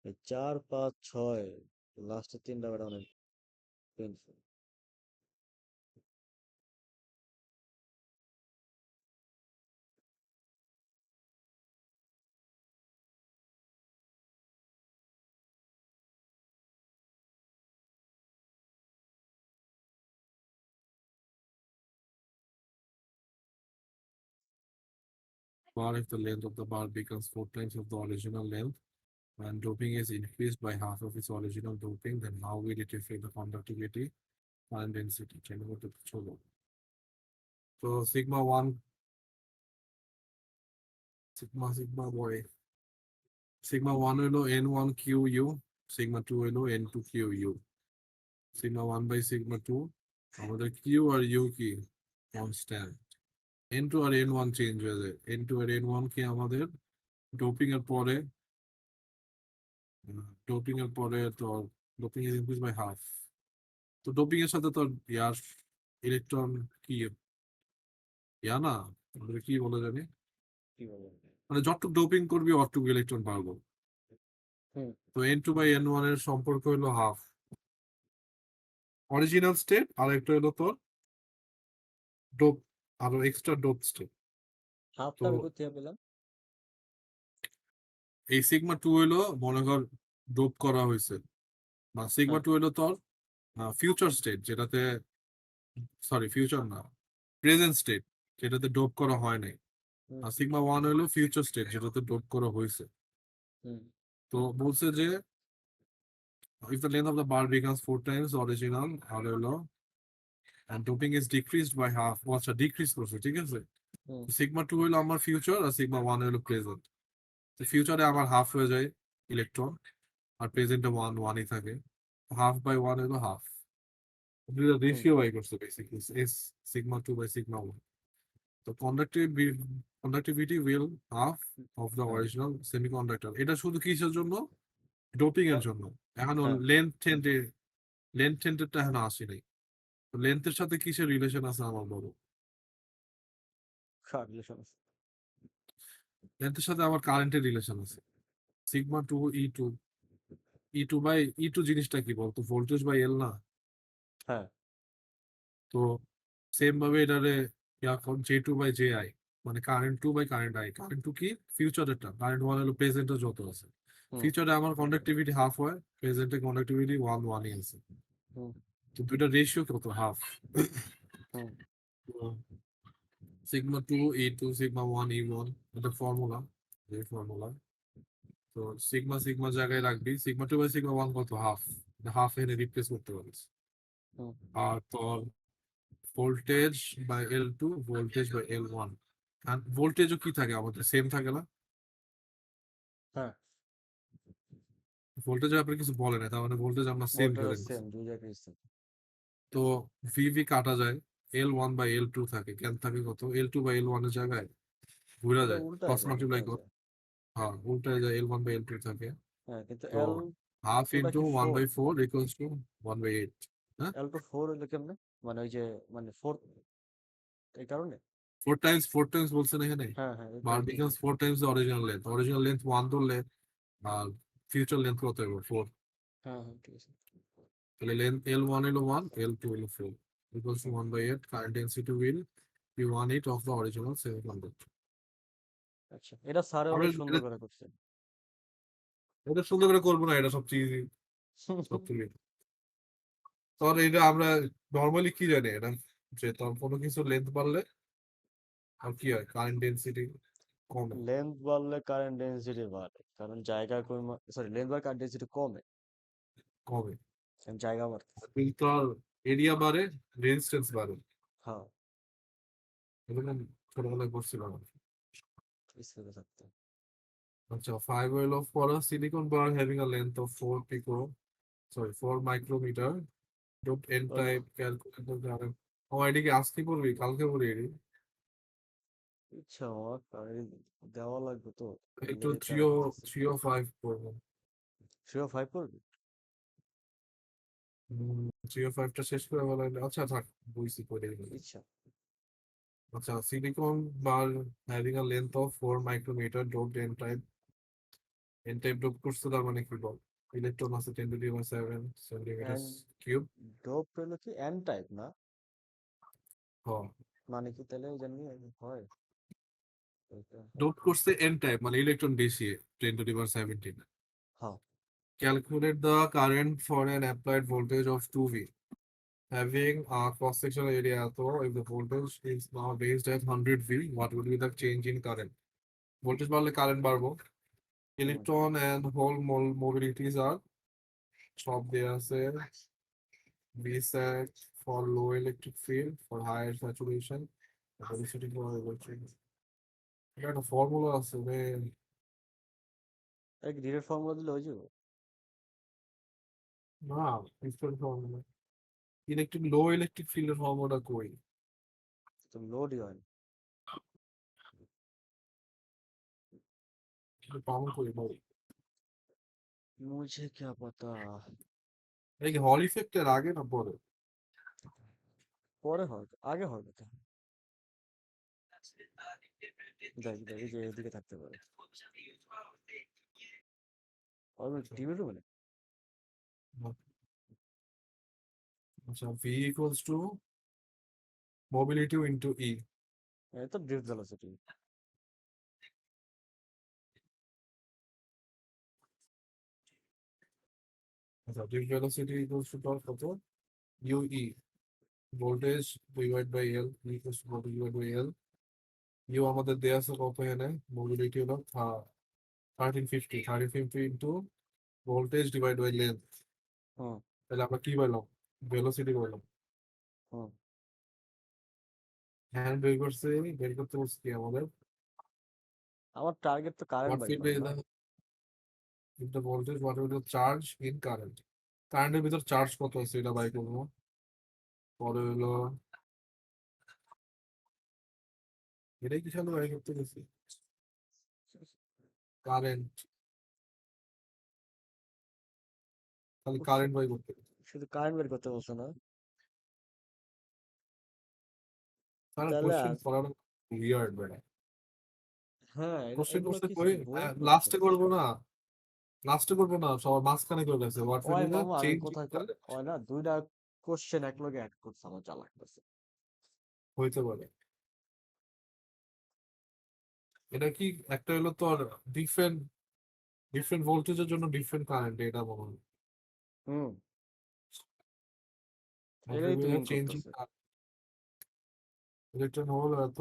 এই 4 5 6 লাস্টের 3টা বেটা অনেক painful. Bar if the length of the bar becomes 4 times of the original length and doping is increased by half of its original doping, then how will it affect the conductivity and density? Can you go to cholo? So sigma boy. Sigma 1 হলো N1QU, sigma 2 হলো N2QU, sigma 1 by sigma 2, আমাদের Q আর U কি কনস্ট্যান্ট, N2 আর N1 চেঞ্জ হয়ে যায়। N2 আর N1 কি আমাদের ডোপিং এর পরে, ডোপিং এর পরে তো doping is increase by half. তো ডোপিং এর সাথে তো ইয়ার ইলেকট্রন কি না, ওদের কি বলে জানি, কি বলেন? মানে যতটুকু ডোপিং করবি অতটুকু ইলেকট্রন পারবো। হুম। তো N2/N1 এর সম্পর্ক হলো হাফ। অরিজিনাল স্টেট আর একটা হলো তোর ডোপ, আরো এক্সট্রা ডোপ স্টেট। হাফটা তো আমি কোথায় পেলাম? এই সিগমা টু হইলো মনে কর ডোপ করা হয়েছে, বা সিগমা হ্যাঁ। টু হইলো তোর ফিউচার স্টেট, যেটাতে সরি ফিউচার না, প্রেজেন্ট স্টেট, যেটাতে ডোপ করা হয় নাই। হুম আর সিগমা ওয়ান হলো ফিউচার স্টেট, যেটাতে ডোপ করা হয়েছে। হুম তো বলছে যে if the length of the bar becomes 4 times the original আর হলো and doping is decreased by half, আচ্ছা ডিক্রিজ করছে, ঠিক আছে। হুম সিগমা টু হলো আমার ফিউচার আর সিগমা ওয়ান হলো প্রেজেন্ট। তো ফিউচারে আমার হাফ হয়ে যায় ইলেকট্রন, আর প্রেজেন্টে ওয়ান ওয়ানই থাকে। হাফ বাই ওয়ান হলো হাফ, হুম রেশিও বাই করছে basically, S sigma two by sigma one. তো conductivity will half of the হ্যাঁ। original semiconductor। এটা শুধু কিসের জন্য? ডোপিং এর জন্য। এখনো হ্যাঁ। লেন্থ টেন্টেরটা এখনো আসে নাই। তো লেন্থের সাথে কিসের রিলেশন আছে আমার বলো? রিলেশন আছে। লেন্থের সাথে আমার কারেন্টের রিলেশন আছে। Sigma two E two, E two by E two জিনিসটা কি বলতো? ভোল্টেজ বাই এল না? হ্যাঁ। তো সেম ভাবে এটারে J two by J I, মানে current two by current I. Current two কি? ফিউচারেরটা। কারেন্ট ওয়ান হলো প্রেজেন্টের যত আছে। হুম ফিউচারে আমার কন্ডাক্টিভিটি হাফ হয়, প্রেজেন্টে কন্ডাক্টিভিটি ওয়ান ওয়ানই আছে। হুম তো দুইটা রেশিও কত? হাফ। হুম sigma two E two sigma one E one, এটা ফর্মুলা, এই ফর্মুলা। তো সিগমা সিগমা জায়গায় রাখবি, sigma two by sigma one কত? হাফ। হাফ এনে রিপ্লেস করতে পারিস। হুম আর তোর voltage by L two, voltage by L one. আর ভোল্টেজও কি থাকে আমাদের? সেম থাকে না? হ্যাঁ। ভোল্টেজ আপনি কিছু বলে না, তার মানে ভোল্টেজ আমরা সেম ভোল্টেজ ধরে নিচ্ছি। সেম, দুই জায়গায় সেম। তো ভিভি কাটা যায়, L one by L two থাকে। কেন থাকে কত? L two by L one এর জায়গায় ঘুরে ওটা যায়, উল্টায় ক্রস যায়, মাল্টিপ্লাই উল্টায় কর। যায়। হ্যাঁ, উল্টায় যায়, L one by L two থাকে। হ্যাঁ, কিন্তু তো এল হাফ টুটা ইন্টু কি one four? By four equals to one by eight. হ্যাঁ, এল টু ফোর হইলো কেমনে? মানে ওই যে মানে ফোর, এই কারণে। ফোর টাইমস বলছেন এখানে। হ্যাঁ হ্যাঁ, এই বার কারণে becomes four Times the original length one ধরলে, আর ফিউচার লেন্থ কত হবে? ফোর। হ্যাঁ হ্যাঁ, ঠিক আছে। তাহলে লেন্থ এল ওয়ান হলো ওয়ান, এল টু হলো four, equals to hmm, one by eight. Current density will be one eight of the original semiconductor. আচ্ছা, এটা স্যারে আমরা অনেক সুন্দর করে করছে। এটা সুন্দর করে করবো না, এটা সবচেয়ে ইজি সবচেয়ে। তোর এটা আমরা নর্মালি কি জানি এটা, যে তোর কোনো কিছু লেন্থ বাড়লে আর কি হয়? কারেন্ট ডেন্সিটি কমে। লেন্থ বাড়লে কারেন্ট ডেন্সিটি বাড়ে, কারণ জায়গা কমে। সরি, লেন্থ বাড়লে কারেন্ট ডেন্সিটি কমে, কমে কারণ জায়গা বাড়তেছে। কিন্তু তোর এরিয়া বাড়ে, রেজিস্ট্যান্স বাড়ে। হ্যাঁ, এরকম ছোটবেলায় করছিলাম। স্কুলে থাকতে। আচ্ছা, 5 oil of for a silicon bar having a length of 4 micrometer. Dot n ওই type calculate the current. ও এদিকে আজকে পড়বি, কালকে পড়ি এটি। ইচ্ছা আমার কারেন্ট দেওয়া লাগবে তো, একটু এমনি থ্রি প্যারা ও দিতেছে। 305 পড়বো। 305 করবি? 305টা শেষ করে বলা, আচ্ছা থাক, বুঝছি পড়ে গেল। ইচ্ছা। আচ্ছা, silicon bar having a length of 4 micrometer. Dot n type dope করছে, তার মানে কি বল? ইলেকট্রন আছে 10 to the power 7 centimetre and cube. Dope হলো কি এন টাইপ না? হ্যাঁ, মানে কি তাহলে জানি হয় ওইটা। ডোপ করছে n টাইপ মানে ইলেকট্রন বেশি, 10 to the power 17। হ্যাঁ। Calculate the current for an applied voltage of 2V having a cross-sectional area. So if the voltage is now raised at 100V, what would be the change in current? Voltage বাড়লে কারেন্ট বাড়বো। হুম Electron and hole mobilities are সব দেয়া আছে। V sat for low electric field, for higher saturation, velocity for electric। এটা একটা ফর্মুলা আছে রে। এক ডিরেক্ট ফর্মুলা দিলে হয়ে যাবে। না, ডিফারেন্ট ফর্মুলা। লো ইলেকট্রিক ফিল্ডের ফর্মুলা কই? তো লোডই হয় না। পাবো কই ভাই? মুঝে क्या पता। এটা কি হল ইফেক্টের আগে না পরে? পরে হয়, আগে হয় কথা। দেখি দেখি যে এদিকে থাকতে পারে। টিমের রুমে আচ্ছা V equals to mobility into E. এটা তো ড্রিফট ভেলোসিটি। আচ্ছা drift velocity equals to torque কত UE, voltage divided by L, E equals to voltage divided by L. U আমাদের দেয়া আছে কত এখানে, mobility হলো 1350 into voltage divided by length, হুম তাহলে আমরা কি পেলাম, velocity পেলাম। হুম হ্যান্ড বের করতে বলছে কি আমাদের, আমার টার্গেট তো কারেন্ট what বাই field করা is না? the if the voltage what will the charge in current, কারেন্টের ভিতর চার্জ কত আছে এটা বাই করবো। পরে হলো এটাই কি সামনে বাই করতে গেছি, কারেন্ট, খালি কারেন্ট বাই করতে গেছি। শুধু কারেন্ট বের করতে বলছো না? তাহলে তাহলে কোশ্চেন করার উইয়ার্ড বেড়া, হ্যাঁ কোশ্চেন এগুলো করতে কি কই বই লাস্টে করবো না, লাস্টে করবো না, সবার মাঝখানে করে গেছে হোয়াট ওই ফিল্ড মামা আমি চেঞ্জ কোথায় ওই না দুইটা কোশ্চেন এক লগে অ্যাড করছে, আমার জ্বালা লাগতেছে। হইতে পারে। এটা কি একটা হলো তোর ডিফারেন্ট ডিফারেন্ট ভোল্টেজের জন্য ডিফারেন্ট কারেন্ট, এটা মনে হয় হুম এটাই তো মিন চেঞ্জিং করতেছে। ইলেকট্রন হোল এত,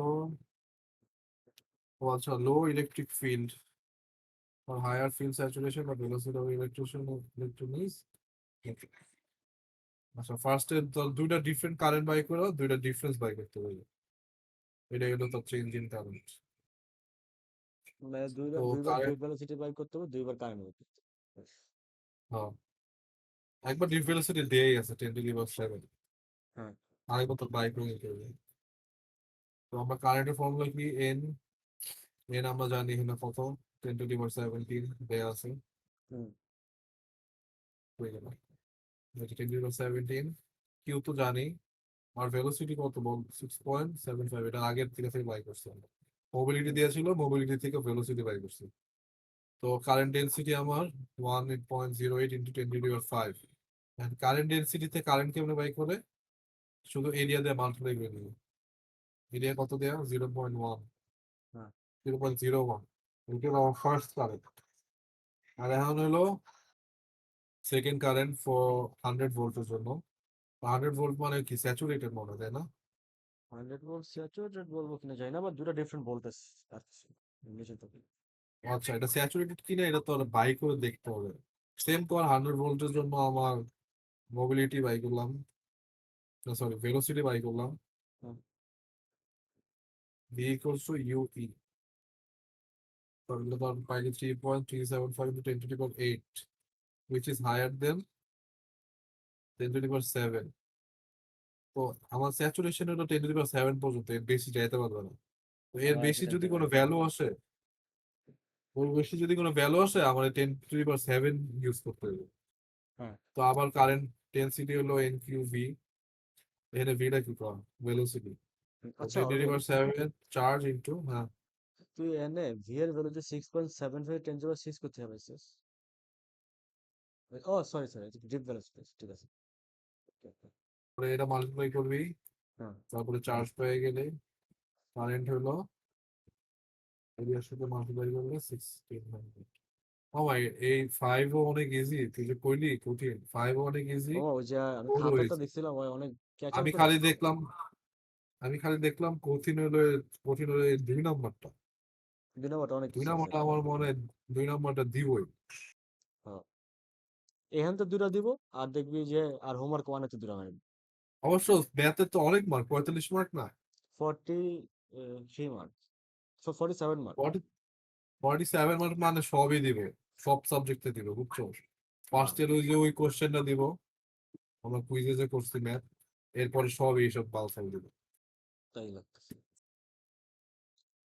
আচ্ছা low electric field or higher field saturation or velocity of electron is, আচ্ছা ফার্স্টে দুইটা ডিফারেন্ট কারেন্ট বাই করো, দুইটা ডিফারেন্স বাই করতে হবে, এটাই হলো তোর চেঞ্জ ইন কারেন্ট। মানে তো দুইবার কারেন্ট, ড্রিফট ভেলোসিটি বাই করতে হবে, দুইবার কারেন্ট বের করতে হবে। হ্যাঁ একবার ডিপ ভেলোসিটি দেয়াই আছে 10⁻⁷, হ্যাঁ আরেকবার তোর বাই করে নিতে হবে। তো আমরা কারেন্টের ফর্মুলা কি, এন, এন আমরা জানি এখানে কত 10⁻17 দেয়া আছে, হুম হয়ে গেল 10⁻17। কিউ তো জানি, আর ভেলোসিটি কত বল 6.75, এটা আগের থেকে বাই করছি আমরা, মোবিলিটি হুম দিয়েছিল মোবিলিটি থেকে ভেলোসিটি বাই করছি। তো কারেন্ট ডেন্সিটি আমার 1.08 ইন্টু 10⁵ কারেন্ট ডেন্সিটিতে কারেন্ট কেমনে বাই করে, শুধু এরিয়া দিয়ে মাল্টিপ্লাই করে নিবে, এরিয়া কত দেয়া 0.1, হ্যাঁ 0.01, এটা আমার ফার্স্ট কারেন্ট। আর এখন হলো সেকেন্ড কারেন্ট ফর 100 ভোল্টের জন্য, 100 ভোল্ট মানে কি স্যাচুরেটেড মনে হয়, তাই না? 100 ভোল্ট স্যাচুরেটেড বলবো কিনা জানি না, বা দুটো ডিফারেন্ট ভোল্টেজ আছে নিচে তো। আচ্ছা এটা স্যাচুরেটেড কিনা এটা তো বাই করে দেখতে হবে। সেম তো আর 100 ভোল্টের জন্য আমার মোবিলিটি বাই করলাম, সরি ভেলোসিটি বাই করলাম, হুম V equals to UE, তাহলে তো আমি পাইছি 3.375 into 10⁸ which is higher than 10⁷। তো আমার স্যাচুরেশন হলো 10⁷ পর্যন্ত, এর বেশি যাইতে পারবে না। তো এর হ্যাঁ বেশি সেটাই যদি সেটাই কোনো ভ্যালু আসে, ওর বেশি যদি কোনো ভ্যালু আসে আমার 10⁷ ইউজ করতে হবে। হ্যাঁ তো আবার কারেন্ট ডেন্সিটি হলো এন কিউ ভি, এখানে ভিটা কি কম ভেলোসিটি, আচ্ছা অরবিন, 10⁻⁷ চার্জ ইন্টু, হ্যাঁ তুই এনে ভি এর ভ্যালু যে 6.75 10⁻⁶ করতে হবে শেষ। ও সরি সরি ড্রিফট ভেলোসিটি, ঠিক আছে। Okay, okay. তারপরে এটা মাল্টিপ্লাই করবি, হ্যাঁ তারপরে চার্জ পেয়ে গেলে কারেন্ট হলো এরিয়ার সাথে মাল্টিপ্লাই করলে 1600। ও ভাই এই 5ও অনেক ইজি, তুই যে কইলি কঠিন, 5ও অনেক ইজি, ও ওই যে আমি 4ও খাতাটা ইজি। দেখছিলাম ওই অনেক ক্যাচ আপ আমি করে খালি রাখছে। দেখলাম, আমি খালি দেখলাম কঠিন হলো এই 2 নম্বরটা, দুই নম্বরটা অনেক দুই কিছু আছে। নম্বরটা আমার মনে হয় 2 নম্বরটা দিবই। হ্যাঁ এখান তো দুটা দিব, আর দেখবি যে আর হোমওয়ার্ক ওয়ানে তো দুটা মারবি। অবশ্য ম্যাথের তো অনেক মার্ক, 45 মার্ক না, 43 মার্ক, 47 মার্ক। 47 মার্ক মানে সবই দিবে, সব সাবজেক্টে দিবে বুঝছো। হ্যাঁ ফার্স্ট ইয়ার ওই যে ওই কোশ্চেনটা দিব, আমরা কুইজে যে করছি ম্যাথ, এরপরে সব এইসব বালফাল দিব। তাই লাগতেছে।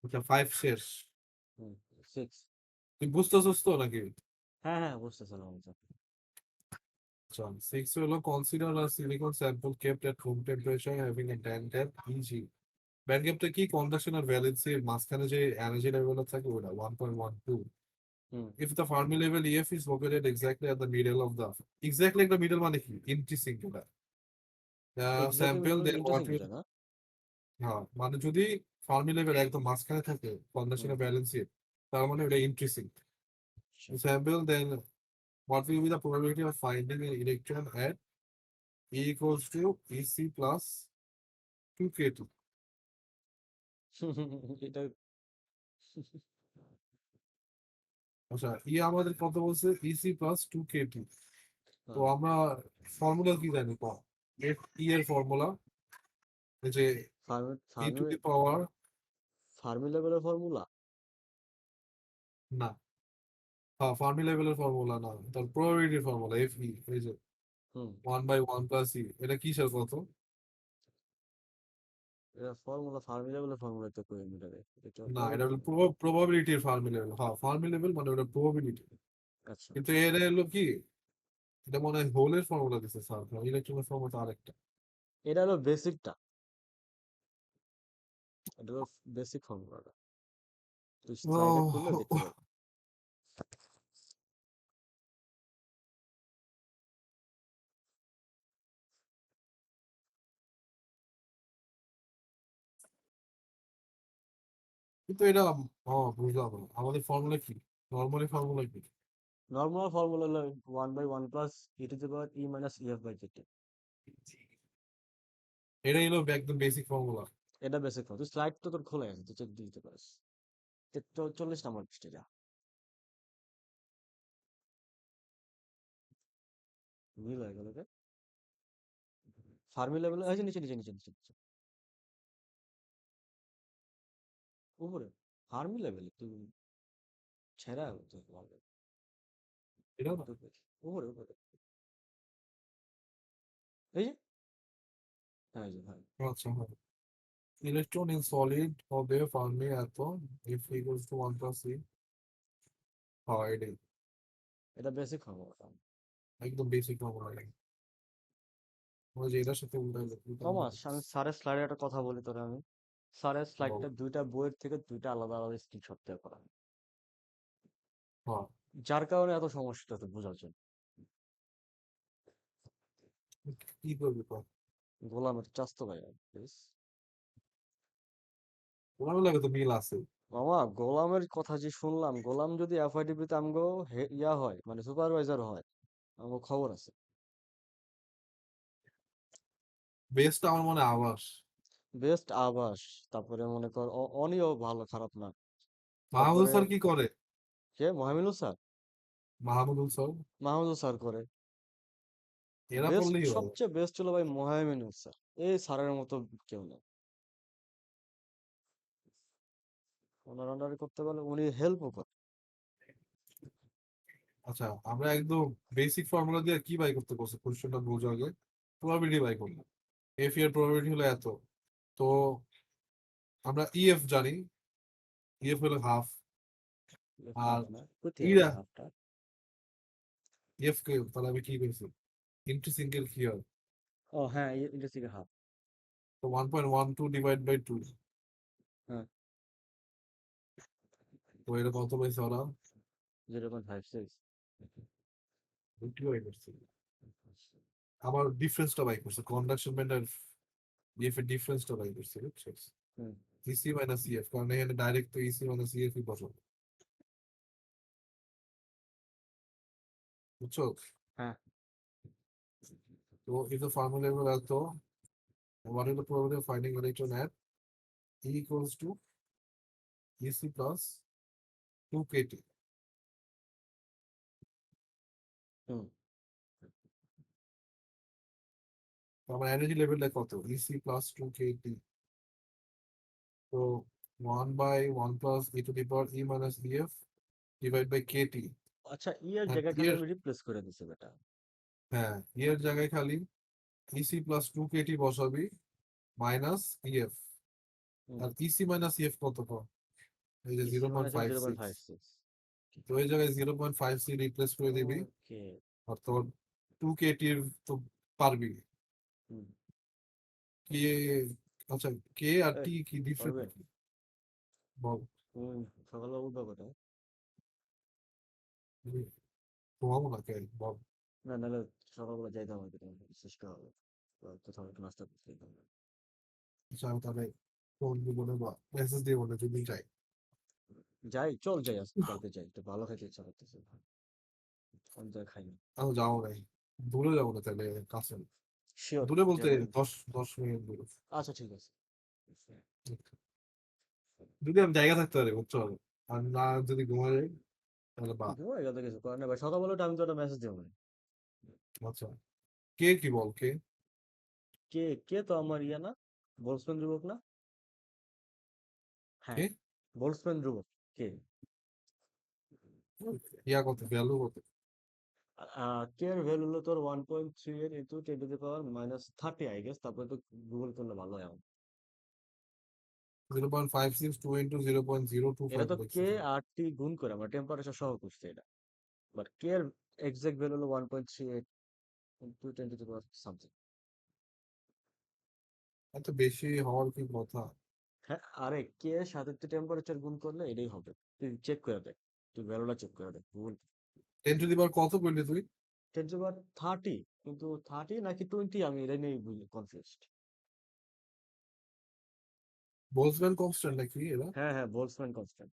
আচ্ছা 5 শেষ, হুম 6। তুই বুঝতেছিস তো নাকি? হ্যাঁ হ্যাঁ বুঝতেছিলাম আচ্ছা। আচ্ছা 6 হলো consider a silicon sample kept at room temperature having a band gap EG, band গ্যাপটা কি, কন্ডাকশন আর ভ্যালেন্সির মাঝখানে যে এনার্জি লেভেল থাকে ওটা 1.12, হুম if the Fermi level EF is located exactly at the middle of the, exactly at the middle মানে কি ইন্টি সিঙ্গুলার, এক্সাক্টলি স্যাম্পল মিন হলো দেন হোয়াট ইন্টারচেঞ্জ উইল, এটা না? হ্যাঁ মানে যদি ফার্মি লেভেল একদম মাঝখানে থাকে হুম, ফাউন্ডেশনের ব্যালেন্স শিট, তার মানে ওটা ইন্ট্রিনসিক। আচ্ছা। Sample then what will be the probability of finding an electron at E equals to EC plus 2k2? এটা আচ্ছা ই আমাদের কত বলছে, ইসি প্লাস 2k2। তো হ্যাঁ, আমরা ফর্মুলা কি জানি, এফ ই এর ফর্মুলা যে ফার্মি ই টু ফার্মি দি পাওয়ার, ফার্মি লেভেলের ফর্মুলা। না হ্যাঁ ফার্মি লেভেলের ফর্মুলা না, তার প্রবাবিলিটির ফর্মুলা এফ ই, এই যে হুম, 1/1 প্লাস ই, এটা কিসের কত? এটা ফর্মুলা ফার্মি লেভেলের ফর্মুলা তো কই মিটারে, এটা না এটা হলো প্রবাবিলিটি। প্রবাবিলিটির ফার্মি লেভেল, হ্যাঁ ফার্মি লেভেল মানে ওটা প্রবাবিলিটি। আচ্ছা, কিন্তু এর হলো কি, এটা মনে হয় হোলের ফর্মুলা দিচ্ছে স্যার, ইলেকট্রনের ফর্মুলা আরেকটা। এটা হলো বেসিকটা, এটা হলো বেসিক ফর্মুলাটা, তুই স্লাইডে খুললে দেখতে ও পাবি। কিন্তু এটা, বুঝলাম না। আমাদের ফর্মুলা কি, নর্মালি ফর্মুলা কি? নর্মাল ফর্মুলা হলো 1/1 plus E to the power E minus EF by Z. এটাই হলো একদম বেসিক ফর্মুলা। এটা বেসিক ফর্মুলা, তুই স্লাইড তো তোর খোলা আছে, তুই চেক দিয়ে দিতে পারিস। 40 নম্বর পৃষ্ঠে যা, মিল হয়ে গেল রে। ফার্মি লেভেল আছে, নিচে নিচে নিচে নিচে নিচে, উপরে ফার্মি লেভেলে তুই ছেঁড়া হতো এটা না, উপরে উপরে, এই যে, হ্যাঁ এই যে হ্যাঁ, আচ্ছা হ্যাঁ। ইলেকট্রন ইন সলিড হবে ফার্মি এত, if equals to 1 plus E, হ্যাঁ এটাই এটা বেসিক ফর্মুলা। একদম বেসিক ফর্মুলা। ওই যে এটার সাথে উল্টাইলে থমাস, আমি স্যারের স্লাইডে একটা কথা বলি তোরে আমি। স্যারের বল। স্লাইডটা দুইটা বইয়ের থেকে দুইটা আলাদা আলাদা স্ক্রিনশট দিয়ে করা, হ্যাঁ যার কারণে এত সমস্যা হতো বোঝার জন্য। কি করবি তো, গোলামের চাস্তো ভাই প্লিজ। ওনার লাগে তো মিল আছে। মামা গোলামের কথা যে শুনলাম, গোলাম যদি এফআইডিবি তে আমগো ইয়া হয় মানে সুপারভাইজার হয়, আমগো খবর আছে। বেসটা আমার মনে হয় আবাস। বেস্ট আবাস, তারপরে মনে কর অনিও ভালো খারাপ না। মাহমুদ তারপরে স্যার কি করে? কে, Mahaminul sir? Mahmudul sir, Mahmudul sir করে। এরা বেস্ট, করলেই হবে। সবচেয়ে বেস্ট হলো ভাই মহামিনুল স্যার, এই স্যারের মতো কেউ নেই। ওনার আন্ডারে করতে পারলে উনি হেল্পও করে। আচ্ছা আমরা একদম বেসিক ফর্মুলা দিয়ে কি বাই করতে বলছে, কোশ্চেনটা বোঝা আগে প্রবাবিলিটি বাই করলাম। এফ এর প্রবাবিলিটি হলো এত, তো আমরা ইএফ জানি, ইএফ হলো হাফ। আর হাফ না, কোথায় ইরা, হাফটা? ইএফ কে তাহলে আমি কি করছি, ইন্টারসিঙ্কের কি হয়, ও হ্যাঁ, এটা থেকে হাফ। তো 1.12 ডিভাইড বাই 2, হ্যাঁ, তো এটা কত পাইছে ওরা, 0.56। দুটি বাই করছে। আবার ডিফারেন্সটা বাই করছে, কন্ডাকশন ব্যান্ড আর ইএফ এর ডিফারেন্সটা বাই করছে, বুঝছিস? হুম, ইসি মাইনাস ইএফ, কারণ এখানে ডাইরেক্ট তো ইসি মাইনাস ইএফ ই বসাবো, বুঝছো? হ্যাঁ, তো if the formula will also, what is the probability of finding electron at E equals to EC plus 2kT? হুম, তো আমার এনার্জি লেভেলটা কত, EC plus 2kT, তো 1 by 1 plus e to the power e minus EF divided by KT, আচ্ছা ইয়ার and জায়গায় খালি এর, আমি রিপ্লেস করে দিছি বেটা। হ্যাঁ এর জায়গায় খালি EC plus 2kT বসাবি মাইনাস EF, হুম, আর EC minus EF কত পাও, এই যে ইসি মানে ছিল 0.56, 0.56। তো এই জায়গায় 0.56 রিপ্লেস করে দিবি, ওকে। আর তোর 2kT তো পারবি। হুম, কে, আচ্ছা কে আর এই টি কি ডিফারেন্ট পারবে, নাকি, বল। সকালবেলা উঠবে বেটা। ঘুমাবো না কে, বল। না নাহলে সকালবেলা যাইতে হবে, চেষ্টা হবে। কোথাও একটু নাস্তা করতে যেতে হবে। আচ্ছা আমি তাহলে ফোন দিব না বা মেসেজ দিব না যদি যাই। যাই, চল যাই, আজকে কালকে যাই, একটু ভালো খেতে ইচ্ছা করতেছে, অনেক জায়গায় খাইনি। আমি যাবো নাই, দূরে যাবো না তাহলে, কাছে। শিওর। দূরে বলতে 10 মিনিট দূরে। আচ্ছা ঠিক আছে। যদি আমি জায়গা থাকতে পারি বুঝছো, আর না যদি ঘুমায় যাই তাহলে বা। ঘুমাই গেলে কিছু করার নেই ভাই, সকালবেলা আমি তো একটা মেসেজ দিব না। আচ্ছা কে কি বল কে? কে কে তো আমার ইয়া না, বোলসম্যান যুবক না? হ্যাঁ, কে বোলসম্যান যুবক। কে? ইয়া কত ভ্যালু কত? কে এর ভ্যালু হলো তোর 1.3 এর ইন্টু 10⁻³ আই গেস, তারপরে তো গুগল করলে ভালো হয় আমার। 0.562 ইন্টু এটা 0.025 তো কে দেখতেছি। আর টি গুণ করে আমরা টেম্পারেচার সহ করছি এটা, বাট কে এর এক্সাক্ট ভ্যালু হলো 1.38 ইন্টু 10⁻³ সামথিং। এত বেশি হওয়ার কি কথা? হ্যাঁ, আরে কে এর সাথে তুই টেম্পারেচার গুণ করলে এটাই হবে। তুই চেক করে দেখ, তুই ভ্যালুটা চেক করে দেখ গুগল। 10 কত করলি তুই? 10⁻30, কিন্তু 30 নাকি 20 আমি এটা নিয়ে কনফিউজড। বোলসম্যান কনস্ট্যান্ট নাকি এরা? হ্যাঁ হ্যাঁ, বোলসম্যান কনস্ট্যান্ট।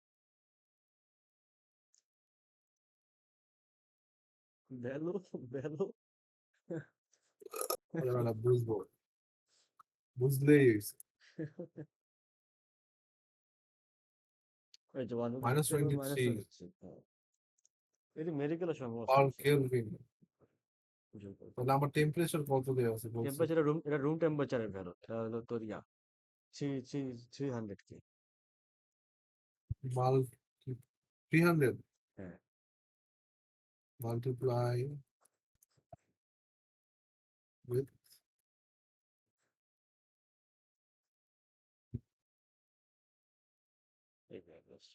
ভ্যালু ভ্যালু এরা বুঝবো, বুঝলেই হইছে। এই যে -23 -23। এটি মেডিকেলের সময় মস্ত পার হয়েছে। কেলভিন। তাহলে আমার টেম্পারেচার কত দেওয়া আছে বলছে? টেম্পারেচার এটা রুম টেম্পারেচারের ভ্যালু, এটা হলো তোর ইয়া 300 কে। মাল 300 হ্যাঁ, মাল্টিপ্লাই উইথ এই যে বেশ।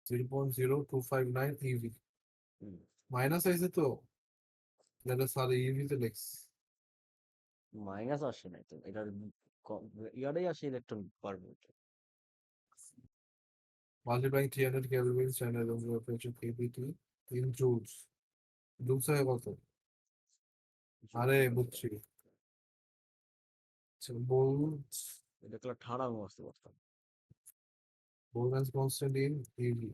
0.0259 ইভি। হুম, মাইনাস আইছে তো, তাহলে স্যার ইভিতে লেখস। মাইনাস আসে নাই তো, এটার ইয়ারেই আসে electron per minute. Multiplying 300 kelvin standard room temperature KBT in joules. Joules হয় কত? আরে বুঝছি, বলস এটা একটা ঠাড়া মস্ত করতাম। বোলম্যানস কনস্ট্যান্ট ইন ইভি।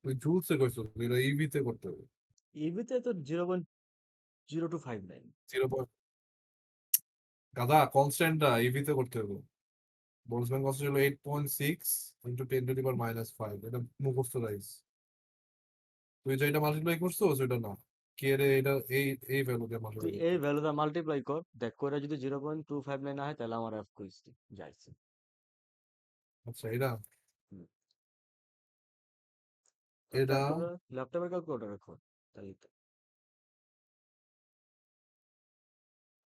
তুই জুলসে কইছো, এটা ইভিতে করতে হবে। ইভিতে তো 0.0259। 0. গাধা কনস্ট্যান্টটা ইভিতে করতে হবে। বোলসম্যান কনস্ট্যান্ট হলো 8.6 ইন্টু 10⁻⁵ এটা মুখস্থ রাইস। তুই যেটা মাল্টিপ্লাই করছো সেটা না, কে রে এটা এই ভ্যালু দিয়ে তুই মাল্টিপ্লাই এই করতে হবে। ভ্যালুটা মাল্টিপ্লাই কর, দেখ করে যদি 0.259 না হয় তাহলে আমার এফ কুইজটি যাইছে। আচ্ছা এটা তোর এটা ল্যাপটপের ক্যালকুলেটরে কর, তাহলে তো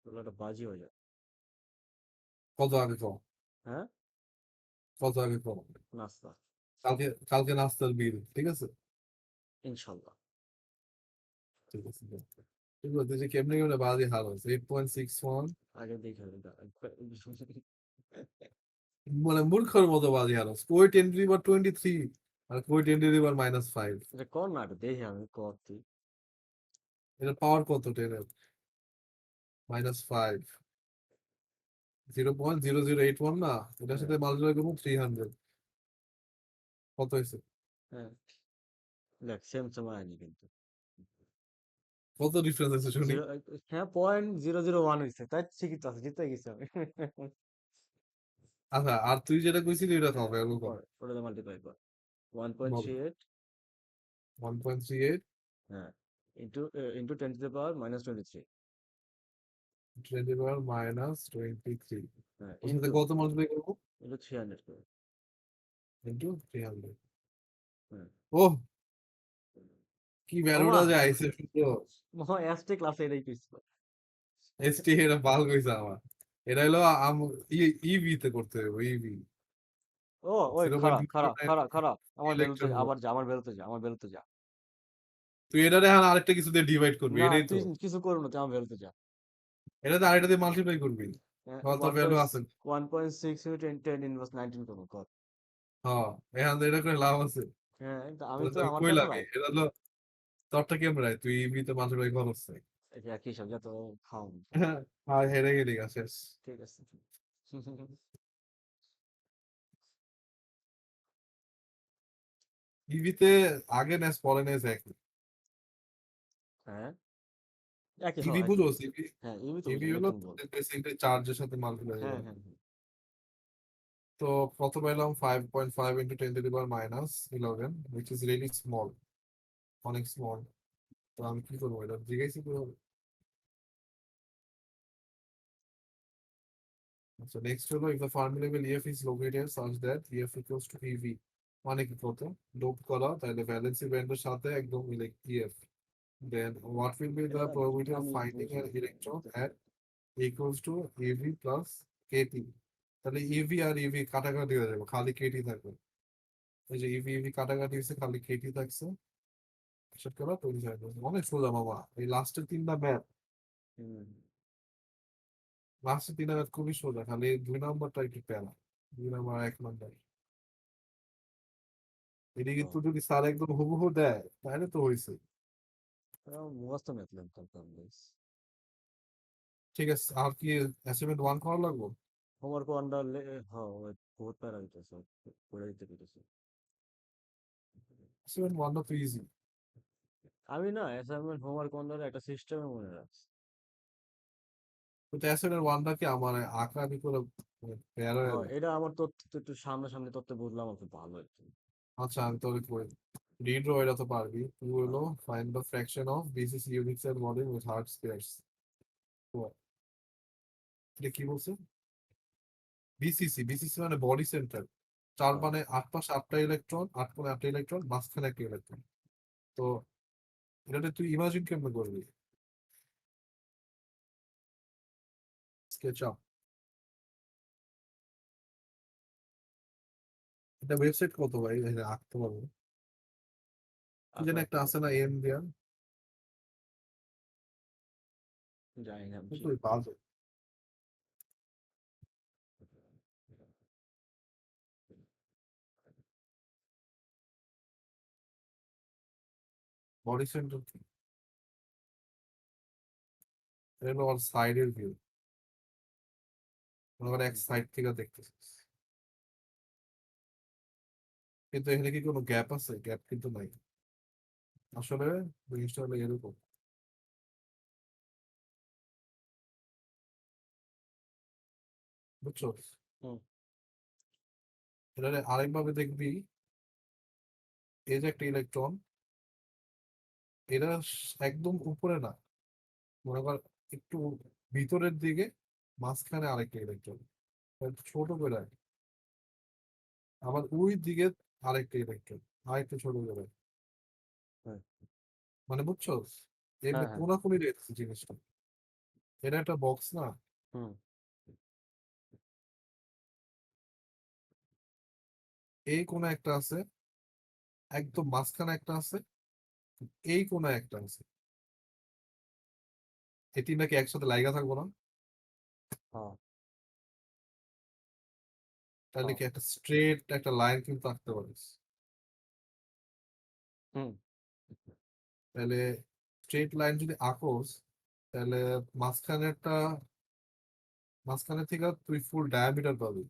তাহলে একটা বাজি হয়ে যায়। কত আগে কম, হ্যাঁ, কত আগে কম। নাস্তা। কালকে কালকে নাস্তার বিল ঠিক আছে। ইনশাল্লাহ। ঠিক আছে ঠিক আছে, তুই যে কেমনে কেমনে বাজি হারাস 8.61, আগে দেখে মানে মূর্খের মতো বাজি হারাস। কই 10⁻23 আর কই 10⁻⁻5। এটা কর না, এটা দেখি আমি কর তুই। এটা পাওয়ার কত 10⁻⁵? 0.0081 না, এটার হ্যাঁ সাথে মাল্টিপ্লাই করবো 300। কত হয়েছে? হ্যাঁ, দেখ সেম সময় আনি কিন্তু কত ডিফারেন্স আছে শুনি। জিরো, হ্যাঁ 0.001 হয়েছে, তাই ঠিকই তো আছে, জিতে গেছি আমি। আচ্ছা আর তুই যেটা কইছিলি এটা হ্যাঁ, কবে এলো কম? ওটা মাল্টিপ্লাই কর বল। 1.38। 1.38 হ্যাঁ, ইন্টু ইন্টু 10⁻⁻23। 10⁻⁻23 হ্যাঁ, ওর সাথে ইন্টু কত মাল্টিপ্লাই করবো? ইন্টু 300 করে। ইন্টু 300। হ্যাঁ, ওহ কি ওমা ভ্যালুটা যে আইছে শুনছো? মহা এসটি ক্লাসে এটাই কইছিল। এসটি এটা ভাল কইছে আমার। এটা হলো ইভি তে করতে হবে ইভি। ও ওই জিরো পয়েন্ট খাড়া টু খাড়া জিরো নাইন খাড়া খাড়া, আমার বেলুতে ইলেকট্রন ভোল্ট। আবার যা, আমার বেলুতে যা, আমার বেলুতে যা। তুই এটারে এখন আরেকটা কিছু দিয়ে ডিভাইড করবি না এটাই তো। তুই কিছু করো না, তুই আমার বেলুতে যা। এটাতে আরেকটা দিয়ে মাল্টিপ্লাই করবি। তাহলে তোর ওয়ান ভ্যালু পয়েন্ট আছে। 1.6 10 ইনভার্স 19 করবো কর। হ্যাঁ এখান থেকে এটা করে লাভ আছে। হ্যাঁ, কিন্তু আমি তাহলে তো তো আমি আমারটা তো কইলামই রাইট। এটা হলো তোরটা কেমন তুই ইভি তে মাল্টিপ্লাই করছিস। এটা একই হিসাব যত খাও। আর হেরে গেলি গা শেষ। ঠিক আছে। ইভিতে আগে নেস পরে নেস একই। হ্যাঁ, একই ইভি একই। বুঝোস? ইভি হ্যাঁ, ইভি তো বুঝি, ইভি হলো ইলেকট্রন ভোল্ট। বেসিক্যালি চার্জের সাথে মাল্টিপ্লাই হ্যাঁ, করে। হ্যাঁ, হ্যাঁ। তো কত পেলাম? 5.5 into 10 to the power minus 11, which is really small, অনেক স্মল। তো আমি কি করবো? এটা জিজ্ঞাসা কিভাবে? আচ্ছা, নেক্সট হলো if the Fermi level EF is located such that EF equals to EV, মানে কি কত ডোপ করা তাহলে ভ্যালেন্সি ব্যান্ডের সাথে একদম EF, then what will be the এটা probability of আমি finding বুঝি। an electron at equals to EV plus KT? তাহলে ইভি আর ইভি কাটাকাটি হয়ে যাবে, খালি কেটি থাকবে। এই যে ইভি ইভি কাটাকাটি হয়েছে, খালি কেটি থাকছে। হিসাব করা 27, অনেক সোজা মামা। এই লাস্টের তিনটা ম্যাথ, হুম। লাস্টের তিনটা ম্যাথ খুবই সোজা, খালি এই 2 নম্বরটা একটু প্যারা। 2 নম্বর 1 নম্বর এদিকে ও, তো যদি স্যার একদম হুবহু দেয় তাহলে তো হয়েছে। মুখস্থ ম্যাথ লাগতাম বেশ। ঠিক আছে, আর কি অ্যাসাইনমেন্ট 1 করা লাগবে? হোমওয়ার্ক আন্ডার হ্যাঁ, বহুত প্যারা হইতেছে, করে দিতে পেরেছি। অ্যাসাইনমেন্ট 1টা তো ইজি। আমি না অ্যাসাইনমেন্ট হোমওয়ার্ক আন্ডার একটা সিস্টেমে মনে রাখছি। তো অ্যাসাইনমেন্ট 1টা কি আমার আঁকা আঁকি করে প্যারা হয়ে হ্যাঁ, যায়? এটা আমার তথ্য একটু সামনাসামনি তথ্য বুঝলাম, আমার খুব ভালো হতো। আচ্ছা, আমি তোর করি। রিড রো এটা তো পারবি তুই। হলো হ্যাঁ, find the fraction of BCC unit cell model with hard spheres. এটা কি বলছে? বিসিসি, বিসিসি মানে বডি সেন্টার। চার হ্যাঁ, মানে 8 পাশে 8টা ইলেকট্রন, 8 কোণে 8টা ইলেকট্রন, মাঝখানে একটা ইলেকট্রন। তো এটাতে তুই ইমাজিন কেমনে করবি? Sketch up. এটা ওয়েবসাইট কত ভাই এটা আঁকতে পারবো? কি যেন আঁকা একটা আছে না এম দেয়া? জানি না কিন্তু বুঝি। ওই বাজে। বডি সেন্টার কি? এটা হলো ওর সাইডের ভিউ, মনে করে এক সাইড থেকে দেখতেছিস। কিন্তু এখানে কি কোনো গ্যাপ আছে? গ্যাপ কিন্তু নাই। আসলে জিনিসটা হলো এরকম। বুঝছো? হুম, এটা আরেকভাবে দেখবি, এই যে একটা ইলেকট্রন, এটা একদম উপরে না, মনে কর একটু ভিতরের দিকে, মাঝখানে আরেকটা ইলেকট্রন, ছোট করে রাখ। আবার ওই দিকে আরেকটা ইলেকট্রন, আরেকটা ছোট করে রাখ। হ্যাঁ, মানে বুঝছো? এমনি হ্যাঁ, হ্যাঁ, কোনাকুনি রেখেছে জিনিসটা। এটা একটা বক্স না? হুম, এই কোণে একটা আছে, একদম মাঝখানে একটা আছে, এই কোণে একটা আছে। এই তিনটা কি একসাথে লাইগা থাকবো না? হ্যাঁ, তাহলে হ্যাঁ, কি একটা স্ট্রেট একটা লাইন কিন্তু আঁকতে পারিস। হুম, তাহলে স্ট্রেট লাইন যদি আঁকোস, তাহলে মাঝখানেরটা, মাঝখানে থেকে তুই ফুল ডায়ামিটার পাবি,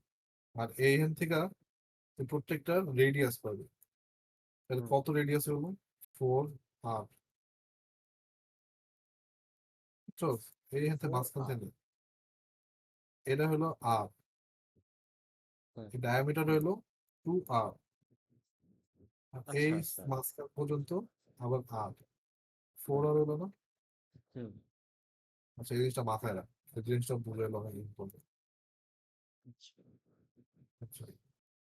আর এইখান থেকে তুই প্রত্যেকটা রেডিয়াস পাবি। তাহলে হুম। কত রেডিয়াস হলো? 4 আর, বুঝছো? এইখান থেকে ফোর মাঝখান আর, থেকে এটা হলো আর, হ্যাঁ। ডায়ামিটার হলো 2 আর, আর আচ্ছা, এই আচ্ছা। মাঝখান পর্যন্ত আবার আর, 4 আর হলো না? হুম, আচ্ছা, এই জিনিসটা মাথায় রাখ, এই জিনিসটা ভুলে এলো না ইম্পর্টেন্ট। আচ্ছা। আচ্ছা,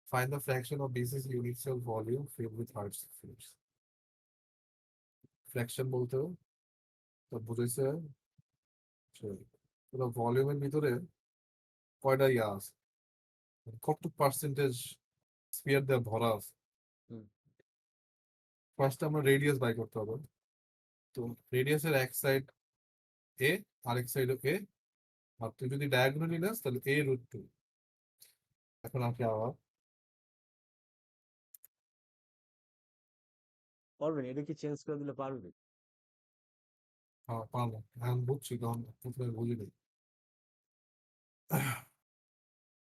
find the fraction of BC's unit cell volume filled with hard spheres. Fraction বলতে তো বুঝাইছে যে পুরো ভলিউমের ভিতরে কয়টা ইয়া আছে, মানে কত পার্সেন্টেজ স্পিয়ার দিয়ে ভরা আছে। হুম, ফার্স্ট আমরা রেডিয়াস বাই করতে হবে। তো রেডিয়াসের এক সাইড এ, আরেক সাইড এ, আর তুই যদি ডায়াগোনালি নাস তাহলে A√2। এখন আপনি আবার পারবেন, এটা কি চেঞ্জ করে দিলে পারবে? হ্যাঁ পারলাম, এখন বুঝছি, তখন প্রথমে বুঝি নাই।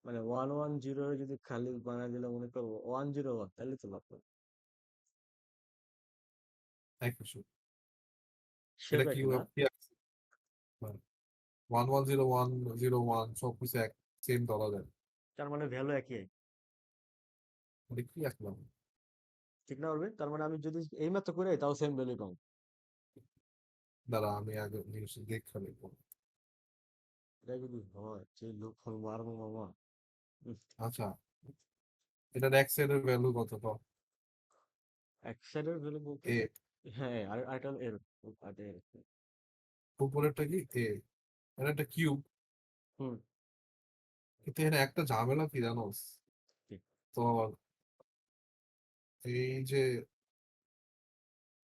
মানে 110 যদি খালি বানাই দিলে মনে করবো 101, তাহলে তো লাভ হবে। এক মিনিট, শেপ এটা কি একই না? কি আছে? 110101 সবকিছু এক, সেম ধরা যায়। তার মানে ভ্যালু একই। এটা কি আসলাম? ঠিক না বলবে? তার মানে আমি যদি এই মাত্র করে তাও সেম ভ্যালু পাবো। দাঁড়া আমি আগে জিনিসটা দেখে নিবো। এটা যদি হয় যে লোক মারবো মামা। আচ্ছা, এটার এক সাইডের ভ্যালু কত তো? এক সাইডের ভ্যালু বলতে, এ, হ্যাঁ, আর আরেকটা হলো এর, আরেকটা এর। উপরেরটা কি এ, এটা একটা কিউব। হুম, কিন্তু এখানে একটা ঝামেলা কি জানোস? ঠিক। তো এই যে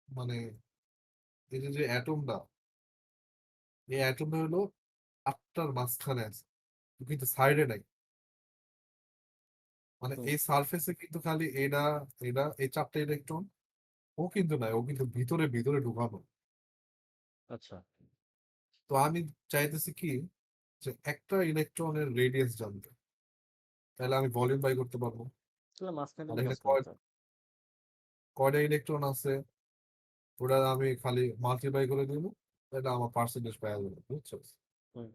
মানে এই যে অ্যাটমটা, এই অ্যাটমটা হলো আটটার মাঝখানে আছে, কিন্তু সাইডে নাই। মানে হুম, এই সারফেসে কিন্তু খালি এটা, এটা এই চারটে ইলেকট্রন, ও কিন্তু নাই, ও কিন্তু ভিতরে ভিতরে ঢুকানো। আচ্ছা। তো আমি চাইতেছি কি, যে একটা ইলেকট্রনের রেডিয়াস জানতে, তাহলে আমি ভলিউম বাই করতে পারবো। তাহলে মাঝখানটা আর দিয়ে এখানে কাজ করতে হবে। কয়টা ইলেকট্রন আছে, ওটা আমি খালি মাল্টিপ্লাই করে দিব, তাহলে আমার পার্সেন্টেজ পাওয়া যাবে, বুঝছো? হুম।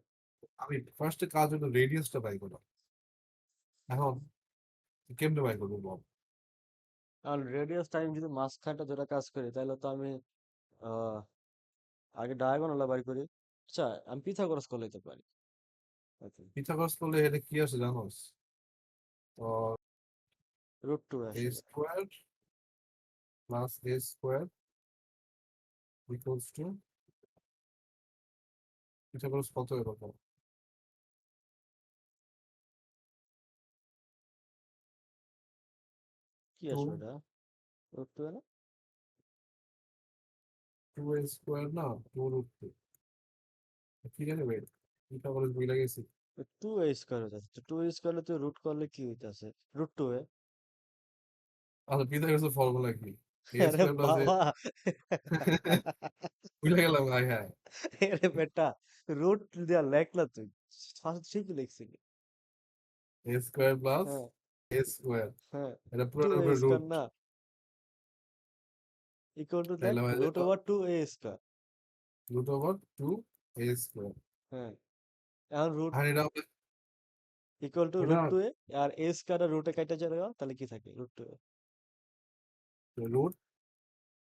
আমি ফার্স্টে কাজ হলো রেডিয়াসটা বাই করা। এখন কেমনে বাই করবো বল? আর রেডিয়াস টাইম যদি মাঝখানটা যেটা কাজ করি তাহলে তো আমি আহ আগে ডায়াগোনাল বাই করি। আচ্ছা, আমি পিথাগোরাস করে নিতে পারি। ওকে। পিথাগোরাস করলে এটা কি আসে জানোস? তো √2 এ আসবে। Square plus A square equals to, Pythagoras কত এরকম? কি টু, আসবে এটা? √2 না? টু এ স্কোয়ার না, টু রুট টু, কি জানি ভাই, পিথাগোরাস ভুলে গেছি। 2a স্কোয়ার হইতাছে। তো 2a স্কোয়ার তুই রুট করলে কি হইতাছে? √2a। আচ্ছা পিথাগোরাসের ফর্মুলা কি? এ আরে স্কোয়ার প্লাস এ, বাবা! ভুলে গেলাম ভাই, হ্যাঁ। আরে বেটা, রুট দিয়া লেখ না তুই। ফার্স্ট ঠিকই লিখছিলি। এ স্কোয়ার প্লাস হ্যাঁ, এ স্কোয়ার, হ্যাঁ। এটা পুরোটার 2a উপরে স্কোয়ার রুট, না? ইকুয়াল টু দেখ, তাহলে হয়ে যেত √2a square. Root over two A square. হ্যাঁ। এখন রুট আর এটা ইকুয়াল টু এটা √2a, আর a স্কোয়ার আর রুটে কাইটা যাবে, তাহলে কি থাকে? √2a। রুট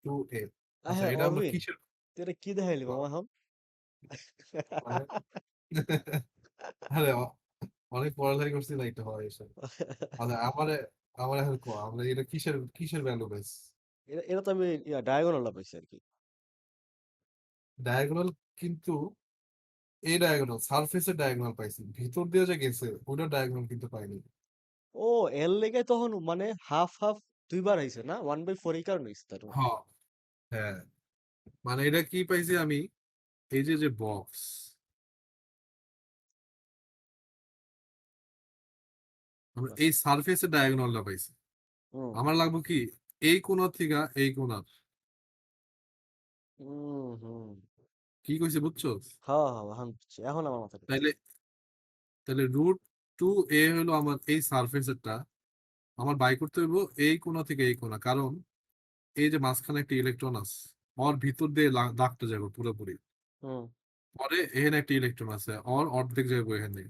টু এ। আচ্ছা হ্যাঁ, এটা আমরা অরবিন, কিসের তুই এটা কি দেখাইলি মামা এখন? মানে আরে অনেক পড়ালেখা করছি না, এটা হয় এসব। আচ্ছা আমারে, আমার এখন আমরা এটা কিসের কিসের ভ্যালু বেস? এটা এটা তো আমি ডায়াগোনাল পাইছি আর কি। ডায়াগোনাল, কিন্তু এই ডায়াগোনাল সারফেসের ডায়াগোনাল পাইছি, ভিতর দিয়ে যে গেছে ওটা ডায়াগোনাল কিন্তু পাইনি। ও, এর লেগে তখন মানে হাফ হাফ দুইবার হয়েছে না? 1/4 এই কারণে হয়েছে তার মানে। হ্যাঁ, হ্যাঁ, মানে এটা কি পাইছি আমি, এই যে যে বক্স, আমরা এই সারফেসের ডায়াগোনালটা পাইছি। হুম, আমার লাগবে কি, এই কোণা থেকে এই কোণার, হুম, হুম। কি কইছে বুঝছো? হ্যাঁ, হ্যাঁ, এখন বুঝছি। এখন আমার মাথা ঠিক তাইলে আছে। তাহলে রুট টু এ হলো আমার এই সারফেসেরটা, আমার বাই করতে হইব এই কোণা থেকে এই কোণা, কারণ এই যে মাঝখানে একটা ইলেকট্রন আছে, ওর ভিতর দিয়ে দাগটা যাবে পুরোপুরি। হুম, পরে এখানে একটা ইলেকট্রন আছে, ওর অর্ধেক যাবে এখানে,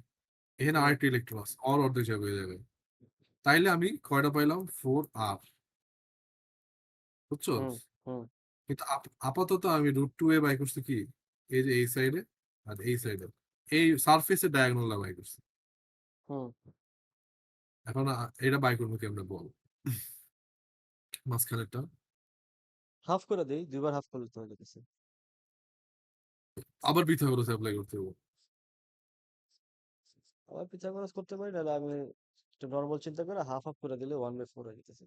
এখানে হুম, আরেকটা ইলেকট্রন আছে, ওর অর্ধেক যাবে হয়ে যাবে। তাইলে আমি কয়টা পাইলাম, 4r, বুঝছো? হুম, হুম, কিন্তু আপাতত আমি রুট টু এ বাই করছি কি, এই যে এই সাইডে আর এই সাইডে, এই সারফেসের ডায়াগোনাল বাই করছি। হুম। এখন এটা বাই করবো কেমনে বল, মাঝখানেরটা? হাফ করে দেই, দুইবার হাফ করলে তো হয়ে যেতেছে। আবার পিথাগোরাস অ্যাপ্লাই করতে হবে। আবার পিথাগোরাস করতে পারি, নাহলে আমি একটু নর্মাল চিন্তা করে হাফ হাফ করে দিলে 1/4 হয়ে যেতেছে।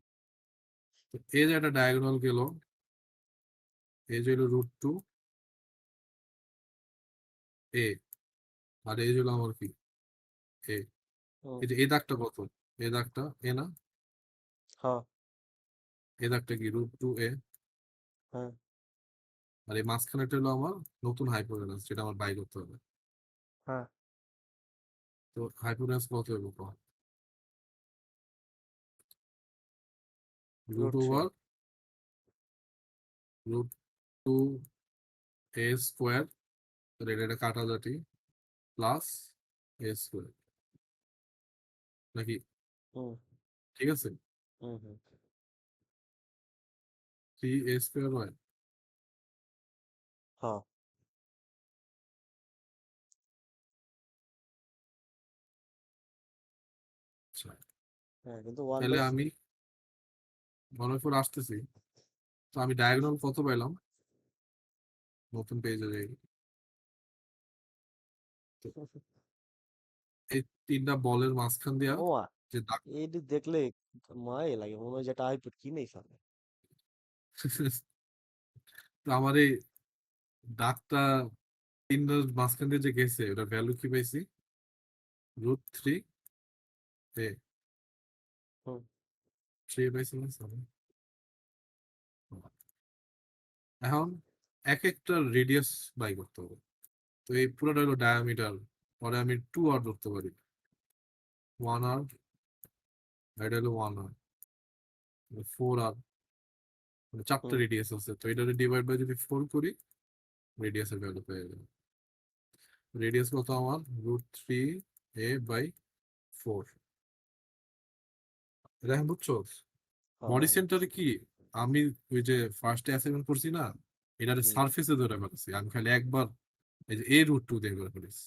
তো এই যে একটা ডায়াগোনাল গেল, এই যে হলো রুট টু এ, আর এই যে হলো আমার কি এ, হুম, এই যে এই দাগটা কত, এই দাগটা এ না, হ্যাঁ, এই দাগটা কি রুট টু এ, হ্যাঁ। আর এই মাঝখানেটা হলো আমার নতুন হাইপোটেনাস, যেটা আমার বাই করতে হবে। হ্যাঁ, তো হাইপোটেনাস কত হইব root √3 over root two A square, এটা কাটাকাটি, প্লাস এ স্কোয়ার, নাকি? হুম ঠিক আছে, হুম হুম 3a স্কোয়ার হয়। হ্যাঁ আচ্ছা, হ্যাঁ কিন্তু 1 তাহলে বাই আমি 1/4 আসতেছি। তো আমি ডায়াগোনাল কত পাইলাম? নতুন পেজে যাই। তো এই তিনটা বলের মাঝখান দিয়া ও যে দাগ এইটি দেখলে মায়ে লাগে, মনে হয় যেটা আইপ্যাড কিনেই ফেলে। তো আমার এই দাগটা তিনটার মাঝখান দিয়ে যে গেছে, ওটার ভ্যালু কি পাইছি? √3 এ হুম 3 পাইছি না? Sorry. এখন এক একটা রেডিয়াস বাই করতে হবে। তো এই পুরোটা হলো ডায়ামিটার, পরে আমি 2r ধরতে পারি, 1r, এটা হলো 1r, 4r, মানে চারটা হুম রেডিয়াস আছে। তো এটা ডিভাইড বাই যদি 4 করি, রেডিয়াসের ভ্যালু পেয়ে যাবে। রেডিয়াস কত আমার? √3a/4। এটা এখন বুঝছো? হ্যাঁ বডি হ্যাঁ সেন্টারে কি আমি ওই যে ফার্স্ট অ্যাসাইনমেন্ট করছি না, এটার হুম সারফেসে ধরে ফেলেছি আমি, খালি একবার এই যে a√2 দিয়ে করে ফেলেছি।